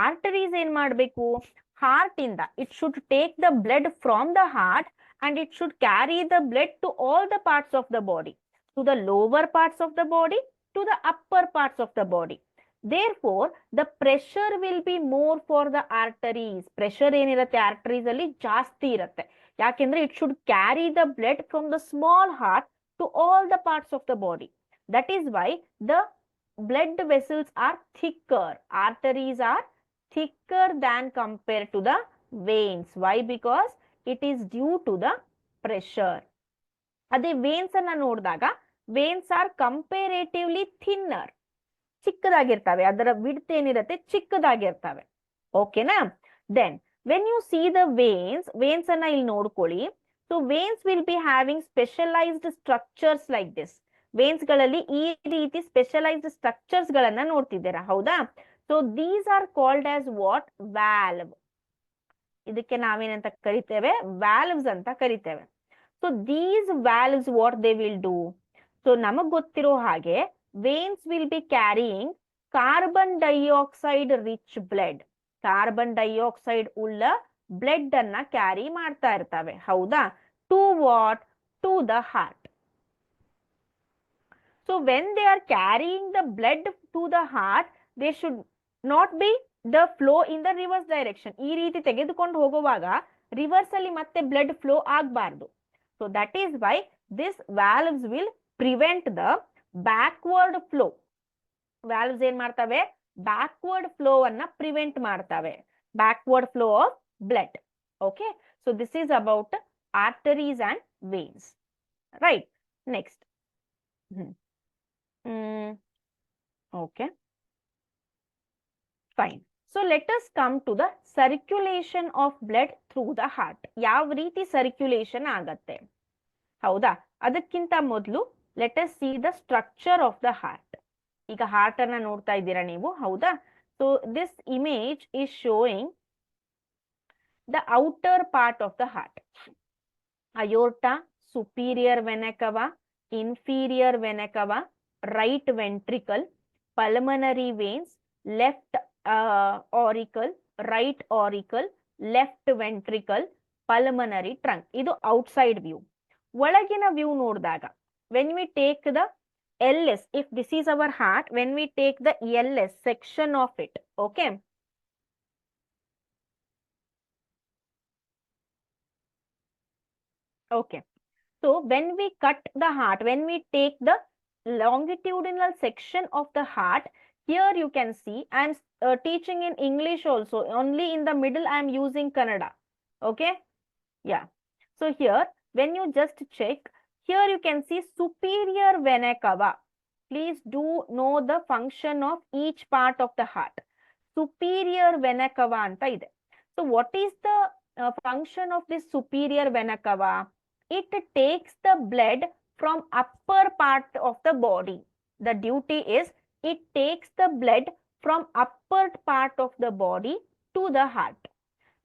arteries ಏನ್ ಮಾಡ್ಬೇಕು, heart ಇಂದ it should take the blood from the heart and it should carry the blood to all the parts of the body, to the lower parts of the body, to the upper parts of the body. Therefore the pressure will be more for the arteries. Pressure ಏನಿರುತ್ತೆ arteries ಅಲ್ಲಿ ಜಾಸ್ತಿ ಇರುತ್ತೆ. ಯಾಕೆಂದ್ರೆ it should carry the blood from the small heart to all the parts of the body. That is why the blood vessels are thicker. Arteries are thicker than compared to the veins. Why? Because it is due to the pressure. ಅದೇ veins ಅನ್ನ ನೋಡಿದಾಗ, veins are comparatively thinner. ಚಿಕ್ಕದಾಗಿರ್ತವೆ, ಅದರ width ಏನಿರುತ್ತೆ ಚಿಕ್ಕದಾಗಿರ್ತವೆ. ಓಕೆನಾ? Then when you see the veins ಅನ್ನ ಇಲ್ಲಿ ನೋಡ್ಕೊಳ್ಳಿ. So veins will be having specialized structures like this. Veins ಗಳಲ್ಲಿ ಈ ರೀತಿ ಸ್ಪೆಷಲೈಸ್ಡ್ ಸ್ಟ್ರಕ್ಚರ್ಸ್ ಗಳನ್ನ ನೋಡ್ತಿದ್ದೀರಾ, ಹೌದಾ? So these are called as what? Valve. ಇದಕ್ಕೆ ನಾವೇನಂತ ಕರಿತೇವೆ? ವ್ಯಾಲ್ವ್ಸ್ ಅಂತ ಕರಿತೇವೆ. So these valves what they will do? So ನಮಗ್ ಗೊತ್ತಿರೋ ಹಾಗೆ veins will be carrying carbon dioxide rich blood. Carbon dioxide ಉಳ್ಳ ಬ್ಲಡ್ ಅನ್ನ ಕ್ಯಾರಿ ಮಾಡ್ತಾ ಇರ್ತವೆ, ಹೌದಾ? To what? To the heart. So when they are carrying the blood to the heart, they should not be the flow in the reverse direction. ಈ ರೀತಿ ತೆಗೆದುಕೊಂಡು ಹೋಗುವಾಗ reverse ಅಲ್ಲಿ ಮತ್ತೆ ಬ್ಲಡ್ ಫ್ಲೋ ಆಗಬಾರ್ದು. So that is why this valves will prevent the backward flow. Valves ಏನ್ ಮಾಡ್ತವೆ? Backward flow ಅನ್ನ ಪ್ರಿವೆಂಟ್ ಮಾಡ್ತವೆ. Backward flow of blood. Okay, so this is about arteries and veins, right? Next. Okay, fine. So let us come to the circulation of blood through the heart. ಯಾವ ರೀತಿ circulation ಆಗತ್ತೆ, ಹೌದಾ? ಅದಕ್ಕಿಂತ ಮೊದಲು let us see the structure of the heart. ಈಗ heart ಅನ್ನ ನೋಡ್ತಾ ಇದ್ದೀರಾ ನೀವು, ಹೌದಾ? So this image is showing the outer part of the heart. Aorta, superior vena cava, inferior vena cava, right ventricle, pulmonary veins, left auricle, right auricle, left ventricle, pulmonary trunk. ಇದು outside view. ಒಳಗಿನ view ನೋಡಿದಾಗ, when we take the LS, if this is our heart, when we take the LS section of it, okay? Okay, so when we cut the heart, when we take the longitudinal section of the heart, here you can see I am teaching in English also, only in the middle I am using Kannada. Okay, yeah. So here when you just check, here you can see superior vena cava. Please do know the function of each part of the heart. Superior vena cava anta ide. So what is the function of this superior vena cava? It takes the blood from upper part of the body. The duty is it takes the blood from upper part of the body to the heart.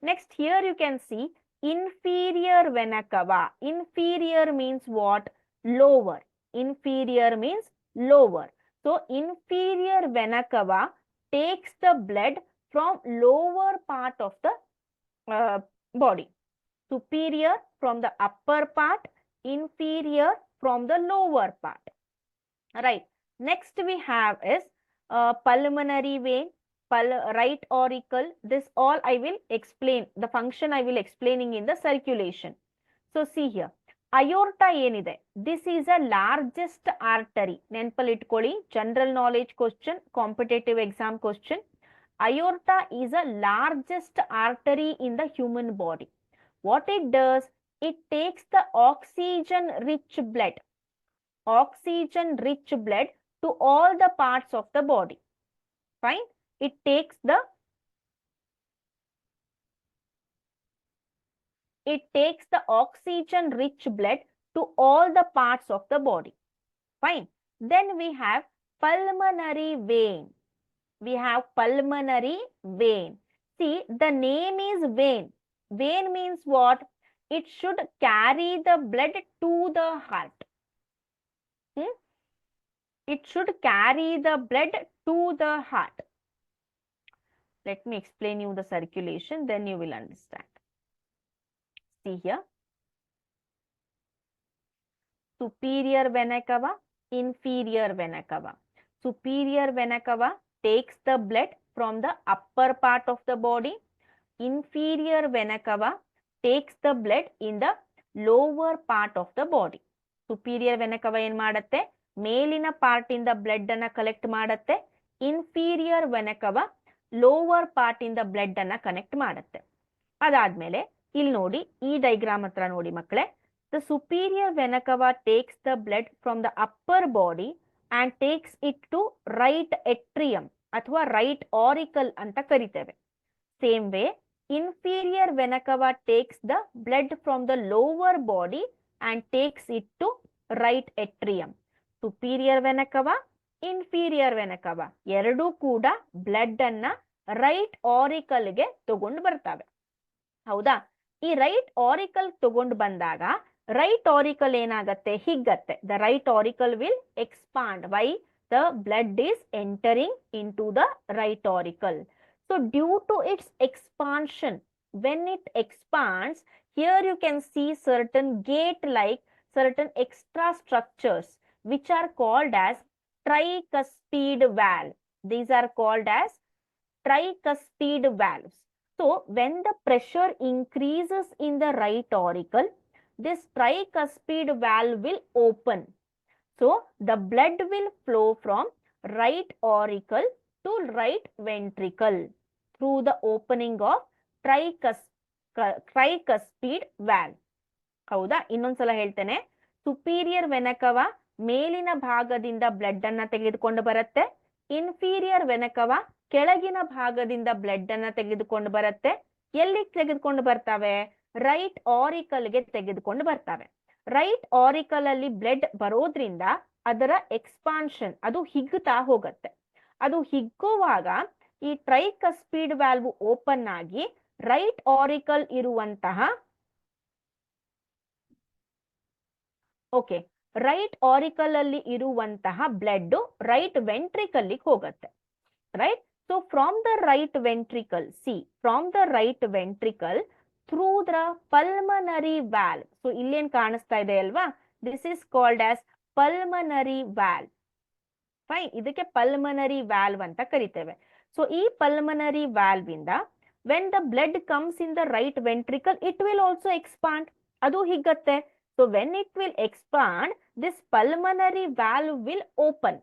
Next, here you can see inferior vena cava. Inferior means what? Lower. Inferior means lower. So inferior vena cava takes the blood from lower part of the body. Superior from the upper part, inferior from the lower part, right? Next we have is pulmonary vein, right auricle. This all I will explain, the function I will explaining in the circulation. So see here, ಅಯೋರ್ಟಾ ಏನಿದೆ, this is a largest artery. ನೆನಪಲ್ಲಿ ಇಟ್ಕೊಳ್ಳಿ, general knowledge question, competitive exam question. Aorta is a largest artery in the human body. What it does, it takes the oxygen-rich blood to all the parts of the body. Fine. It takes the oxygen-rich blood to all the parts of the body. Fine. Then we have pulmonary vein. We have pulmonary vein. See, the name is vein. Vein means what? It should carry the blood to the heart. It should carry the blood to the heart. Let me explain you the circulation, then you will understand. See here. Superior vena cava, inferior vena cava. Superior vena cava takes the blood from the upper part of the body. Inferior vena cava takes the blood in the lower part of the body. Superior vena cava ಏನು ಮಾಡುತ್ತೆ, ಮೇಲಿನ part ಇಂದ blood ಅನ್ನ collect ಮಾಡುತ್ತೆ. Inferior vena cava lower part ಇಂದ blood ಅನ್ನ connect ಮಾಡುತ್ತೆ. ಅದಾದ್ಮೇಲೆ ಇಲ್ಲಿ ನೋಡಿ, ಈ ಡೈಗ್ರಾಮ್ ಹತ್ರ ನೋಡಿ ಮಕ್ಕಳೇ. The superior vena cava takes the blood from the upper body and takes it to right atrium ಅಥವಾ ರೈಟ್ ಆರಿಕಲ್ ಅಂತ ಕರಿತೇವೆ. Same way inferior vena cava takes the blood from the lower body and takes it to right atrium. Superior vena cava, inferior vena cava ಎರಡೂ ಕೂಡ blood ಅನ್ನ right auricle ಗೆ ತಗೊಂಡು ಬರ್ತವೆ. ಹೌದಾ? ಈ ರೈಟ್ ಆರಿಕಲ್ ತಗೊಂಡು ಬಂದಾಗ ರೈಟ್ ಆರಿಕಲ್ ಏನಾಗತ್ತೆ, ಹಿಗ್ಗತ್ತೆ. The right auricle will expand. Why? the blood is entering into the right auricle. So due to its expansion, when it expands, here you can see certain gate-like, certain extra structures which are called as tricuspid valve. These are called as tricuspid valves. So when the pressure increases in the right auricle, this tricuspid valve will open. So the blood will flow from right auricle to right ventricle through the opening of tricuspid valve. ಹೌದಾ? ಇನ್ನೊಂದ್ಸಲ ಹೇಳ್ತೇನೆ. Superior vena cava ಮೇಲಿನ ಭಾಗದಿಂದ blood ಅನ್ನ ತೆಗೆದುಕೊಂಡು ಬರುತ್ತೆ. Inferior vena cava ಕೆಳಗಿನ ಭಾಗದಿಂದ ಬ್ಲಡ್ ಅನ್ನ ತೆಗೆದುಕೊಂಡು ಬರುತ್ತೆ. ಎಲ್ಲಿ ತೆಗೆದುಕೊಂಡು ಬರ್ತವೆ? ರೈಟ್ ಆರಿಕಲ್ ಗೆ ತೆಗೆದುಕೊಂಡು ಬರ್ತವೆ. ರೈಟ್ ಆರಿಕಲ್ ಅಲ್ಲಿ ಬ್ಲಡ್ ಬರೋದ್ರಿಂದ ಅದರ ಎಕ್ಸ್ಪಾನ್ಷನ್ ಅದು ಹಿಗ್ಗುತ್ತಾ ಹೋಗುತ್ತೆ. ಅದು ಹಿಗ್ಗುವಾಗ ಈ ಟ್ರೈಕಸ್ಪಿಡ್ ವ್ಯಾಲ್ವ್ ಓಪನ್ ಆಗಿ ರೈಟ್ ಆರಿಕಲ್ ಇರುವಂತಹ ರೈಟ್ ಆರಿಕಲ್ ಅಲ್ಲಿ ಇರುವಂತಹ ಬ್ಲಡ್ ರೈಟ್ ವೆಂಟ್ರಿಕಲ್ ಹೋಗುತ್ತೆ. Right? So from the right ventricle, from the right ventricle through the pulmonary valve. So ಇಲ್ಲೇನ್ ಕಾಣಿಸ್ತಾ ಇದೆ ಅಲ್ವಾ? This is called as pulmonary valve. Fine. ಇದಕ್ಕೆ pulmonary valve ಅಂತ ಕರಿತೇವೆ. So ಈ pulmonary valve ಇಂದ when the blood comes in the right ventricle, it will also expand. ಅದು ಹಿಗ್ಗತ್ತೆ. So when it will expand, this pulmonary valve will open.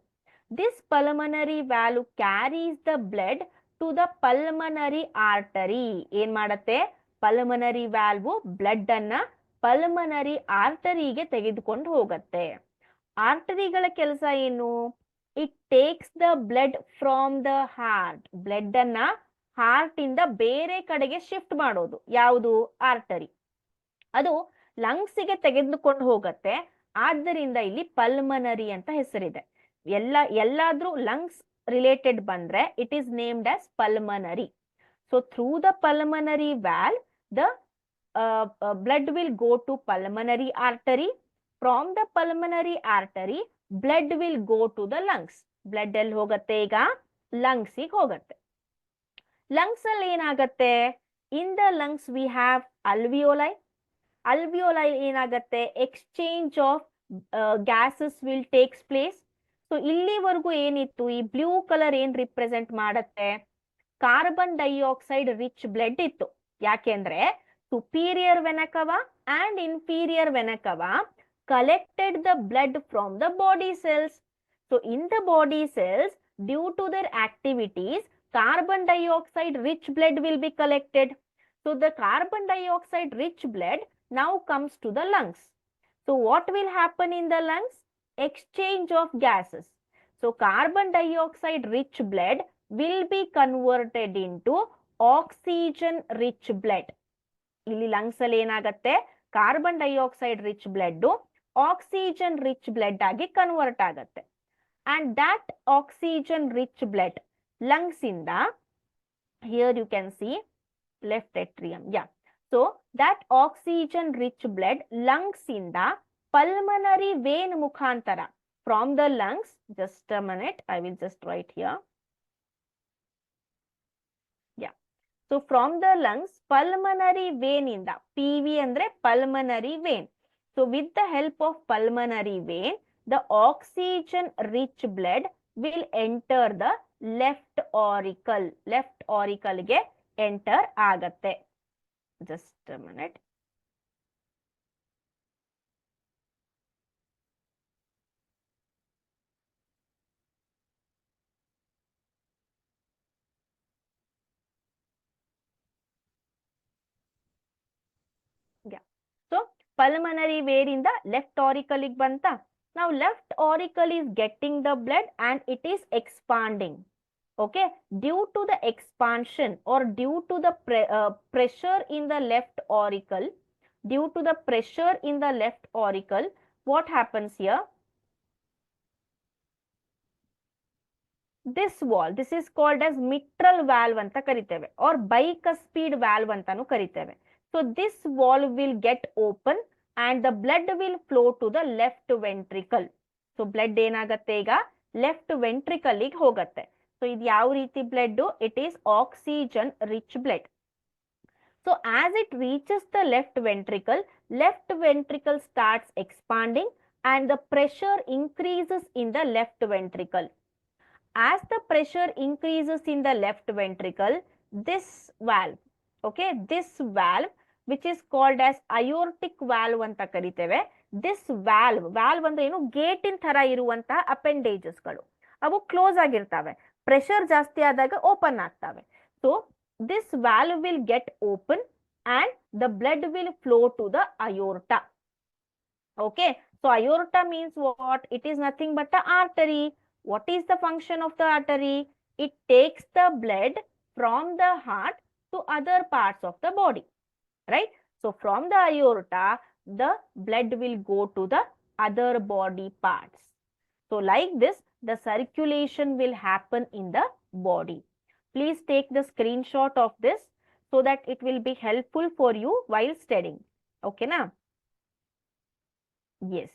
This pulmonary valve carries the blood to the pulmonary artery. ಏನ್ ಮಾಡತ್ತೆ? Pulmonary valve blood ಅನ್ನ pulmonary ಆರ್ಟರಿಗೆ ತೆಗೆದುಕೊಂಡು ಹೋಗುತ್ತೆ. ಆರ್ಟರಿಗಳ ಕೆಲಸ ಏನು? It takes the blood from the heart. Blood ಅನ್ನ heart ಇಂದ ಬೇರೆ ಕಡೆಗೆ ಶಿಫ್ಟ್ ಮಾಡೋದು ಯಾವುದು? ಆರ್ಟರಿ. ಅದು ಲಂಗ್ಸ್ ಗೆ ತೆಗೆದುಕೊಂಡು ಹೋಗುತ್ತೆ. ಆದ್ದರಿಂದ ಇಲ್ಲಿ ಪಲ್ಮನರಿ ಅಂತ ಹೆಸರಿದೆ. ಎಲ್ಲಾದ್ರೂ ಲಂಗ್ಸ್ ರಿಲೇಟೆಡ್ ಬಂದ್ರೆ it is named as pulmonary. So through the pulmonary valve, the blood will go to pulmonary artery. From the pulmonary artery, blood will go to the lungs. Blood ಎಲ್ಲಿ ಹೋಗುತ್ತೆ? ಈಗ lungs ಗೆ ಹೋಗುತ್ತೆ. lungs ಅಲ್ಲಿ ಏನಾಗುತ್ತೆ? In the lungs we have alveoli. alveoli ಏನಾಗುತ್ತೆ? exchange of gases will takes place. So ಇಲ್ಲಿವರೆಗೂ ಏನಿತ್ತು? ಈ ಬ್ಲೂ ಕಲರ್ ಏನ್ ರಿಪ್ರೆಸೆಂಟ್ ಮಾಡುತ್ತೆ? ಕಾರ್ಬನ್ ಡೈಆಕ್ಸೈಡ್ ರಿಚ್ ಬ್ಲಡ್ ಇತ್ತು. ಯಾಕೆಂದ್ರೆ superior vena cava and inferior vena cava collected the blood from the body cells. So in the body cells, due to their activities, carbon dioxide rich blood will be collected. So the carbon dioxide rich blood now comes to the lungs. So what will happen in the lungs? Exchange of gases. So carbon dioxide rich blood will be converted into oxygen rich blood. ಇಲ್ಲಿ lungs ಅಲ್ಲಿ ಏನಾಗತ್ತೆ, carbon dioxide rich blood oxygen rich blood ಆಗಿ convert ಆಗತ್ತೆ. And that oxygen rich blood lungs ಇಂದ, here you can see left atrium, yeah, so that oxygen rich blood lungs ಇಂದ pulmonary vein ಮುಖಾಂತರ from the lungs, just a minute, I will just write here. So from the lungs, pulmonary vein in the PV andre pulmonary vein. So with the help of pulmonary vein, the oxygen rich blood will enter the left auricle. Left auricle ge enter agatte. Just a minute. Yeah. So pulmonary vein in the left auricle ig banta. Now left auricle is getting the blood and it is expanding. Okay, due to the expansion or due to the pressure in the left auricle, due to the pressure in the left auricle, what happens here? This wall, this is called as mitral valve anta kariteve or bicuspid valve antanu kariteve. So this wall will get open and the blood will flow to the left ventricle. So blood ಏನಾಗತ್ತೆ ಈಗ left ventricle ಗೆ ಹೋಗತ್ತೆ. So ಇದು ಯಾವ ರೀತಿ blood? It is oxygen rich blood. So as it reaches the left ventricle starts expanding and the pressure increases in the left ventricle. As the pressure increases in the left ventricle, this valve, okay, this valve which is called as aortic valve anta kariteve. This valve ಅಂದ್ರೆ ಏನು? ಗೇಟಿನ ತರ ಇರುವಂತಹ appendages ಗಳು, ಅವು close ಆಗಿರ್ತವೆ, pressure ಜಾಸ್ತಿ ಆದಾಗ ಓಪನ್ ಆಗ್ತವೆ. So this valve will get open and the blood will flow to the aorta. Okay, so aorta means what? It is nothing but an artery. What is the function of the artery? It takes the blood from the heart to other parts of the body, right? So from the aorta, the blood will go to the other body parts. So like this, the circulation will happen in the body. Please take the screenshot of this so that it will be helpful for you while studying. Okay, na? Yes.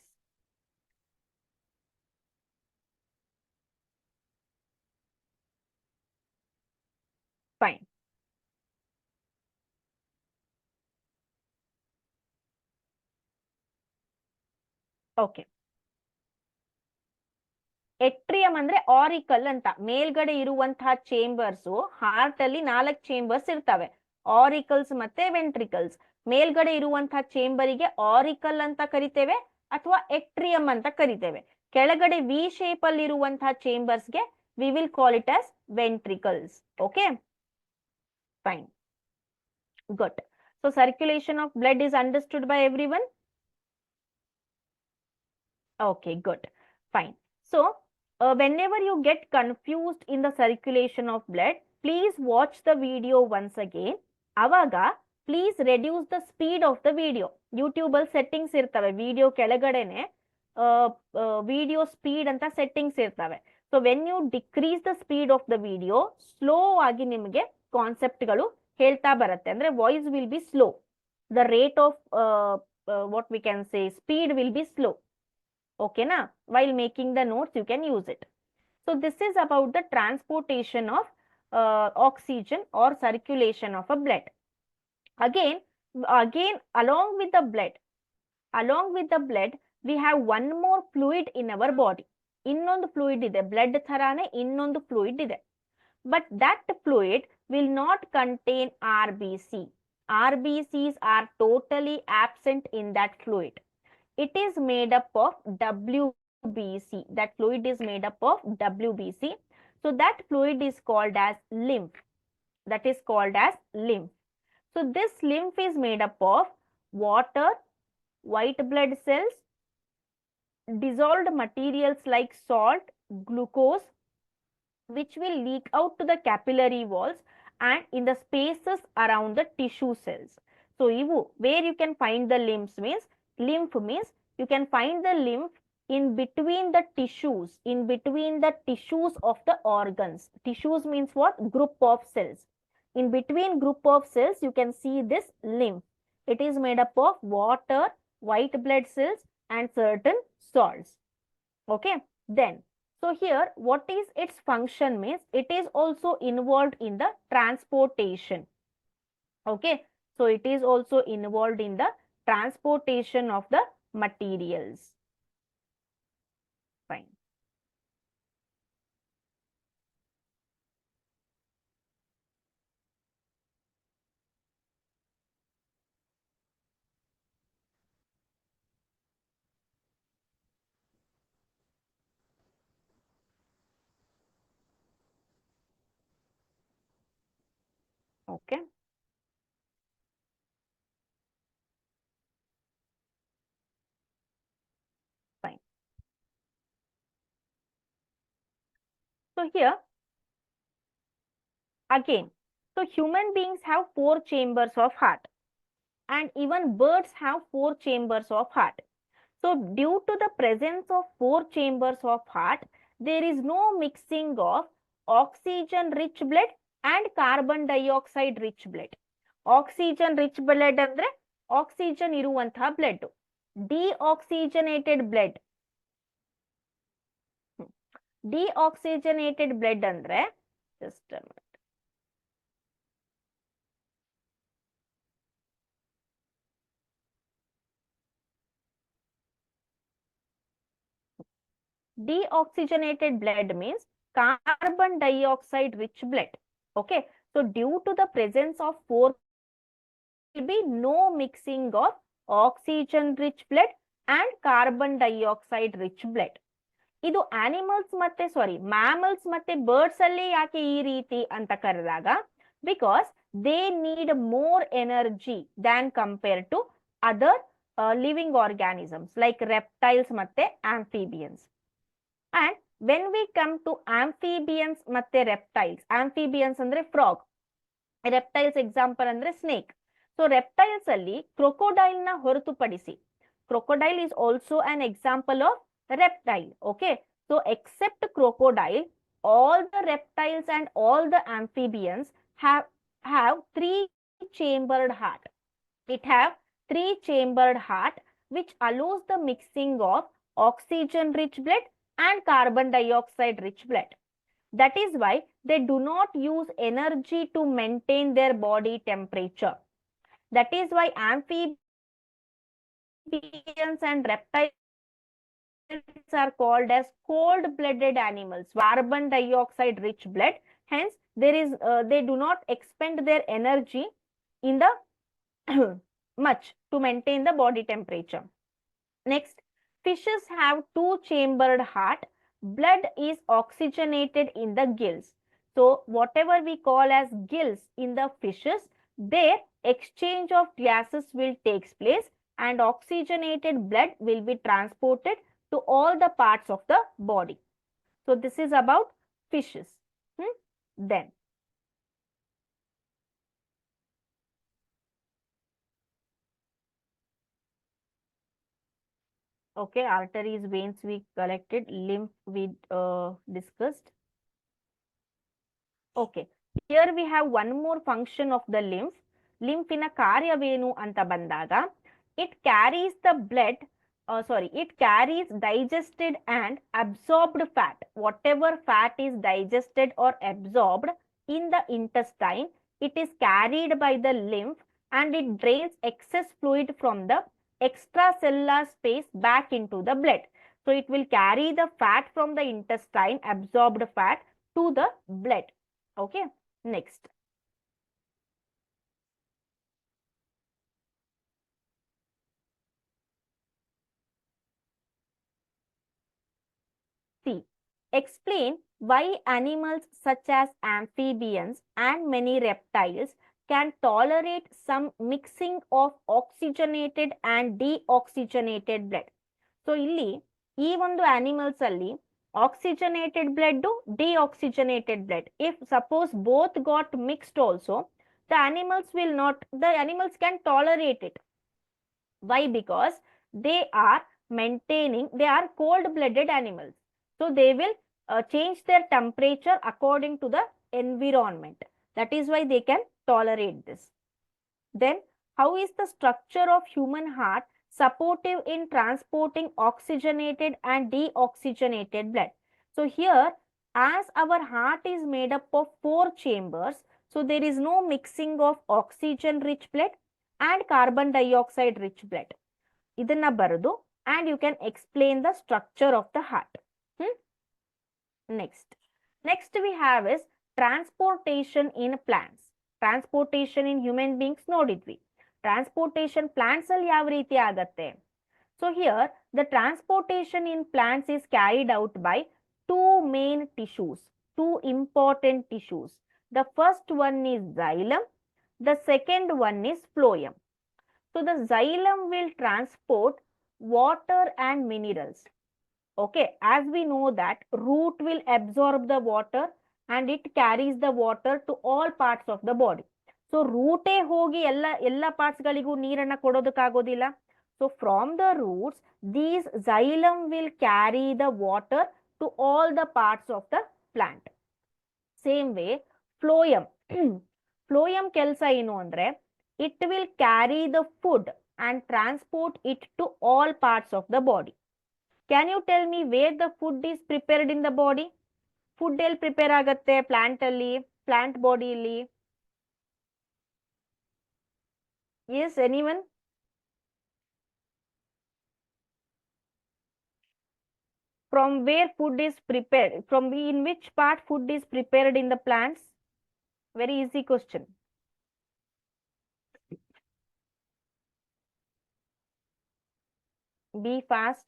Fine. Okay. ಎಟ್ರಿಯಂ ಅಂದ್ರೆ auricle ಅಂತ, ಮೇಲ್ಗಡೆ ಇರುವಂತಹ chambers, heart ಅಲ್ಲಿ 4 chambers ಇರ್ತವೆ, auricles ಮತ್ತೆ ventricles. ಮೇಲ್ಗಡೆ ಇರುವಂತಹ ಚೇಂಬರಿಗೆ auricle ಅಂತ ಕರಿತೇವೆ ಅಥವಾ ಎಟ್ರಿಯಂ ಅಂತ ಕರಿತೇವೆ. ಕೆಳಗಡೆ ವಿ ಶೇಪ್ ಅಲ್ಲಿ ಇರುವಂತಹ ಚೇಂಬರ್ಸ್ಗೆ we will call it as ventricles. Okay, fine, good. So circulation of blood is understood by everyone? Okay, good, fine. So whenever you get confused in the circulation of blood, please watch the video once again. Avaga please reduce the speed of the video. YouTube settings irtave, video ಕೆಳಗಡೆನೆ video speed ಅಂತ settings ಇರ್ತವೆ. So when you decrease the speed of the video, slow ಆಗಿ ನಿಮಗೆ concept ಗಳು ಹೇಳ್ತಾ ಬರುತ್ತೆ. ಅಂದ್ರೆ voice will be slow. The rate of what we can say speed will be slow. Okay, na? While making the notes, you can use it. So this is about the transportation of oxygen or circulation of a blood. Again, along with the blood, we have one more fluid in our body. Innondu fluid ide, blood tharane innondu fluid ide. But that fluid will not contain RBC. RBCs are totally absent in that fluid. It is made up of WBC. That fluid is made up of WBC. So that fluid is called as lymph. That is called as lymph. So this lymph is made up of water, white blood cells, dissolved materials like salt, glucose, which will leak out to the capillary walls and in the spaces around the tissue cells. So, where you can find the lymph means you can find the lymph in between the tissues, of the organs. Tissues means what? Group of cells. In between group of cells, you can see this lymph. It is made up of water, white blood cells and certain salts. Okay, then so here what is its function means it is also involved in the transportation. Okay, so it is also involved in the transportation of the materials. Fine. Okay. Fine. So here again, so human beings have 4 chambers of heart and even birds have 4 chambers of heart. So due to the presence of 4 chambers of heart, there is no mixing of oxygen rich blood and carbon dioxide rich blood. Oxygen rich blood andre oxygen iruvanತಹ blood. Deoxygenated blood. Deoxygenated blood andre just a minute. Deoxygenated blood means carbon dioxide rich blood. Okay, so due to the presence of 4 will be no mixing of oxygen rich blood and carbon dioxide rich blood. ಇದು animals ಮತ್ತೆ mammals ಮತ್ತೆ birds ಅಲ್ಲಿ ಯಾಕೆ ಈ ರೀತಿ ಅಂತ ಕರೆದಾಗ because they need more energy than compare to other living organisms like reptiles ಮತ್ತೆ amphibians. And when we come to amphibians ಮತ್ತೆ ರೆಪ್ಟೈಲ್ಸ್, ಆಂಫಿಬಿಯನ್ಸ್ ಅಂದ್ರೆ ಫ್ರಾಗ್, ರೆಪ್ಟೈಲ್ಸ್ ಎಕ್ಸಾಂಪಲ್ ಅಂದ್ರೆ ಸ್ನೇಕ್. ಸೊ ರೆಪ್ಟೈಲ್ಸ್ ಅಲ್ಲಿ ಕ್ರೊಕೊಡೈಲ್ ನ ಹೊರತುಪಡಿಸಿ, crocodile is also an example of reptile. Okay, so except crocodile, all the reptiles and all the amphibians have 3-chambered heart. It have 3-chambered heart which allows the mixing of oxygen rich blood and carbon dioxide rich blood. That is why they do not use energy to maintain their body temperature. That is why amphibians and reptiles are called as cold-blooded animals, carbon dioxide rich blood. Hence, they do not expend their energy in the much to maintain the body temperature. Next, fishes have 2-chambered heart. Blood is oxygenated in the gills. So, whatever we call as gills in the fishes, their exchange of gases will take place and oxygenated blood will be transported to all the parts of the body. So this is about fishes. Then okay, arteries, veins we collected, lymph we discussed. Okay, here we have one more function of the lymph. Lymph ina karyavenu anta bandaga, it carries the blood, it carries digested and absorbed fat. Whatever fat is digested or absorbed in the intestine, it is carried by the lymph and it drains excess fluid from the extracellular space back into the blood. So it will carry the fat from the intestine, absorbed fat, to the blood. Okay, next. Explain why animals such as amphibians and many reptiles can tolerate some mixing of oxygenated and deoxygenated blood. So ಇಲ್ಲಿ ಈ ಒಂದು animals ಅಲ್ಲಿ oxygenated blood deoxygenated blood if suppose both got mixed also the animals will not, the animals can tolerate it. Why? Because they are maintaining, they are cold blooded animals, so they will change their temperature according to the environment. That is why they can tolerate this. Then how is the structure of human heart supportive in transporting oxygenated and deoxygenated blood? So here, as our heart is made up of 4 chambers, so there is no mixing of oxygen rich blood and carbon dioxide rich blood. Idanna baradu and you can explain the structure of the heart. Next we have is transportation in plants. Transportation in human beings nodidvi. Transportation plants ಅಲ್ಲಿ ಯಾವ ರೀತಿ ಆಗತ್ತೆ? So here the transportation in plants is carried out by 2 main tissues, 2 important tissues. The first one is xylem, the second one is phloem. So the xylem will transport water and minerals. Okay, as we know that root will absorb the water and it carries the water to all parts of the body. So root ಹೋಗಿ ಎಲ್ಲ parts ಗಳಿಗೂ ನೀರನ್ನ ಕೊಡೋದಕ್ಕಾಗೋದಿಲ್ಲ. So from the roots, these xylem will carry the water to all the parts of the plant. Same way, phloem. Phloem ಕೆಲಸ ಏನು ಅಂದ್ರೆ, it will carry the food and transport it to all parts of the body. Can you tell me where the food is prepared in the body? Food ಎಲ್ಲಿ prepare ಆಗತ್ತೆ plant ಅಲ್ಲಿ, plant ಬಾಡಿಯಲ್ಲಿ? Yes, anyone? From where food is prepared? From in which part food is prepared in the plants? Very easy question. Be fast.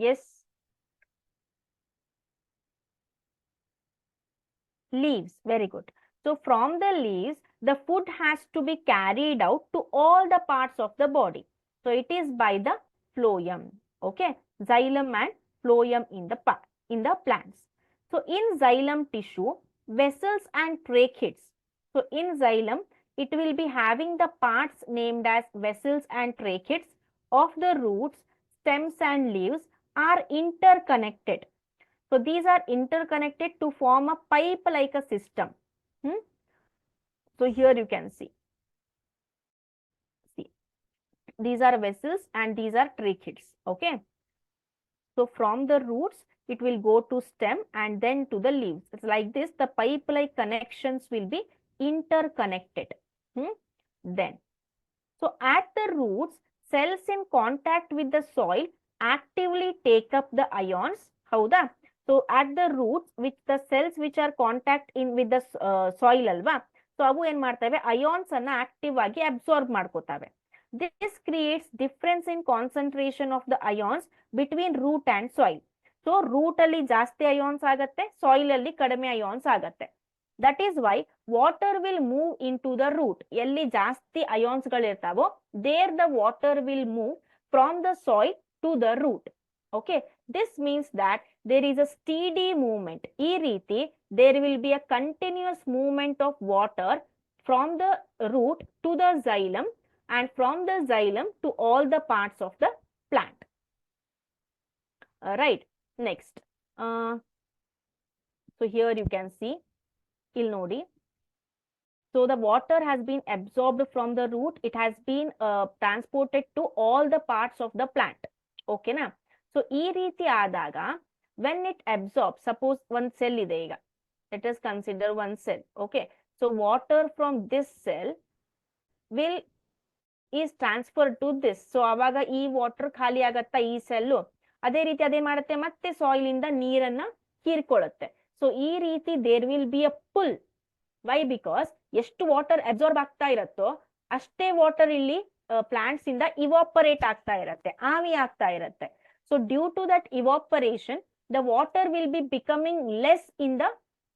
Yes. Leaves. Very good. So from the leaves, the food has to be carried out to all the parts of the body. So it is by the phloem. Okay. Xylem and phloem in the plants. So in xylem tissue, vessels and tracheids. So in xylem, it will be having the parts named as vessels and tracheids of the roots, stems and leaves are interconnected. So these are interconnected to form a pipe-like a system. So here you can see. These are vessels and these are tracheids. Okay. So from the roots, it will go to stem and then to the leaves. It's like this. The pipe-like connections will be interconnected. Then, so at the roots, cells in contact with the soil actively take up the ions. ಹೌದಾ? So at the roots, which the cells which are contact in with the soil ಅಲ್ವಾ, so ಅವು ಏನ್ ಮಾಡ್ತವೆ, ions ಅನ್ನ active ಆಗಿ absorb ಮಾಡ್ಕೋತವೆ. This creates difference in concentration of the ions between root and soil. So root ಅಲ್ಲಿ ಜಾಸ್ತಿ ions ಆಗತ್ತೆ, soil ಅಲ್ಲಿ ಕಡಿಮೆ ಅಯಾನ್ಸ್ ಆಗತ್ತೆ. That is why water will move into the root. ಎಲ್ಲಿ ಜಾಸ್ತಿ ions ಗಳಿರ್ತಾವೋ, there the water will move from the soil to the root. Okay, this means that there is a steady movement. ಈ ರೀತಿ there will be a continuous movement of water from the root to the xylem and from the xylem to all the parts of the plant. Right, next. So here you can see, ಇಲ್ಲಿ ನೋಡಿ. So the water has been absorbed from the root. It has been transported to all the parts of the plant. Okay na? So ಈ ರೀತಿ ಆದಾಗ when it absorbs, suppose one cell ಇದೆ ಈಗ. Let us consider one cell. Okay. So water from this cell will is transfer to this. So ಅವಾಗ ಈ water ಖಾಲಿ ಆಗತ್ತಾ ಈ ಸೆಲ್ಲು, ಅದೇ ರೀತಿ ಅದೇ ಮಾಡುತ್ತೆ ಮತ್ತೆ ಸಾಯಿಲ್ ಇಂದ ನೀರನ್ನ ಹೀರ್ಕೊಳ್ಳುತ್ತೆ. ಸೊ ಈ ರೀತಿ there will be a pull. Why? Because ಎಷ್ಟು ವಾಟರ್ ಅಬ್ಸಾರ್ಬ್ ಆಗ್ತಾ ಇರತ್ತೋ ಅಷ್ಟೇ ವಾಟರ್ ಇಲ್ಲಿ ಪ್ಲಾಂಟ್ಸ್ ಇಂದ ಇವಾಪರೇಟ್ ಆಗ್ತಾ ಇರತ್ತೆ, ಆವಿ ಆಗ್ತಾ ಇರತ್ತೆ. So due to that evaporation the water will be becoming less in the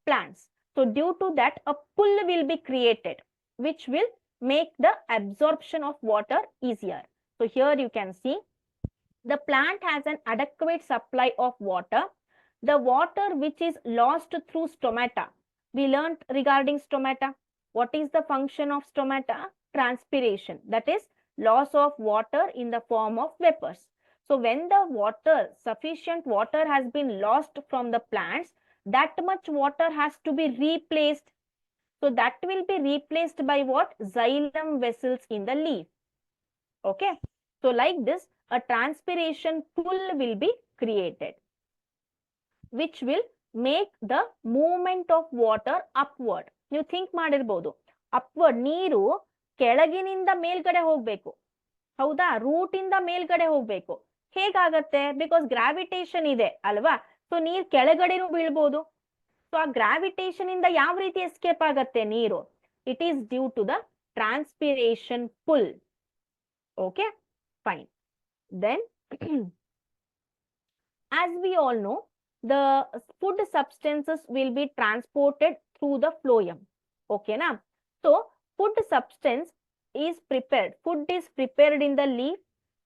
plants. So due to that a pull will be created which will make the absorption of water easier. So here you can see the plant has an adequate supply of water. The water which is lost through stomata. We learnt regarding stomata. What is the function of stomata? Transpiration. That is loss of water in the form of vapors. So when the water, sufficient water has been lost from the plants, that much water has to be replaced. So that will be replaced by what? Xylem vessels in the leaf. Okay. So like this, a transpiration pool will be created, which will make the movement of water upward. ನೀವು think ಮಾಡಿರ್ಬೋದು, upward ನೀರು ಕೆಳಗಿನಿಂದ ಮೇಲ್ಗಡೆ ಹೋಗ್ಬೇಕು, ಹೌದಾ? Root ಇಂದ ಮೇಲ್ಗಡೆ ಹೋಗ್ಬೇಕು. ಹೇಗಾಗತ್ತೆ? ಬಿಕಾಸ್ ಗ್ರಾವಿಟೇಷನ್ ಇದೆ ಅಲ್ವಾ? ಸೊ ನೀರ್ ಕೆಳಗಡೆನೂ ಬೀಳ್ಬೋದು. ಸೊ ಆ ಗ್ರಾವಿಟೇಷನ್ ಇಂದ ಯಾವ ರೀತಿ ಎಸ್ಕೇಪ್ ಆಗತ್ತೆ ನೀರು? It is due to the transpiration pull. Okay, fine. Then as we all know, the food substances will be transported through the phloem. Okay na? So food substance is prepared. Food is prepared in the leaf.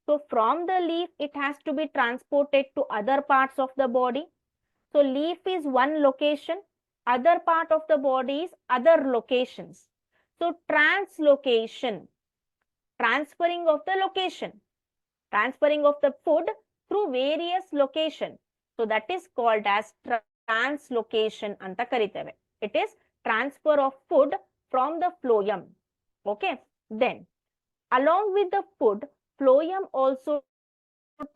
So from the leaf, it has to be transported to other parts of the body. So leaf is one location, other part of the body is other locations. So translocation, transferring of the location, transferring of the food through various location. So that is called as translocation anta kariteve. It is transfer of food from the phloem. Okay. Then along with the food, phloem also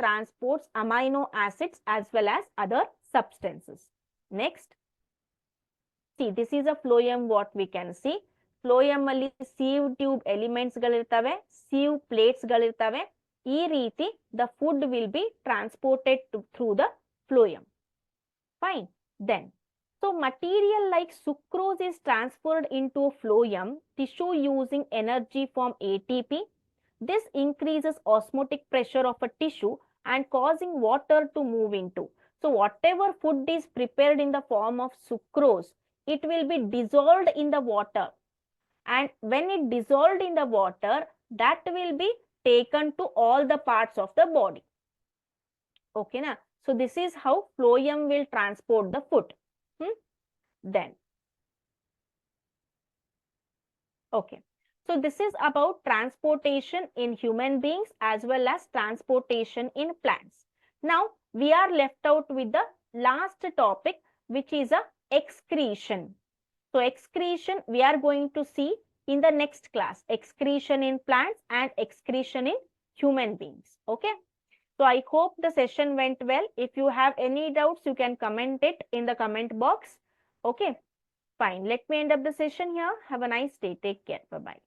transports amino acids as well as other substances. Next, see, this is a phloem. What we can see, phloem alli sieve tube elements galiರ್ತವೆ, sieve plates galiರ್ತವೆ. ಈ ರೀತಿ the food will be transported through the phloem. Fine. Then, so material like sucrose is transferred into phloem tissue using energy from ATP. This increases osmotic pressure of a tissue and causing water to move into. So whatever food is prepared in the form of sucrose, it will be dissolved in the water. And when it dissolved in the water, that will be taken to all the parts of the body. Okay na? So this is how phloem will transport the food. Then, okay. So this is about transportation in human beings as well as transportation in plants. Now we are left out with the last topic, which is a excretion. So excretion we are going to see in the next class. Excretion in plants and excretion in human beings. Okay. So I hope the session went well. If you have any doubts, you can comment it in the comment box. Okay. Fine. Let me end up the session here. Have a nice day. Take care. Bye-bye.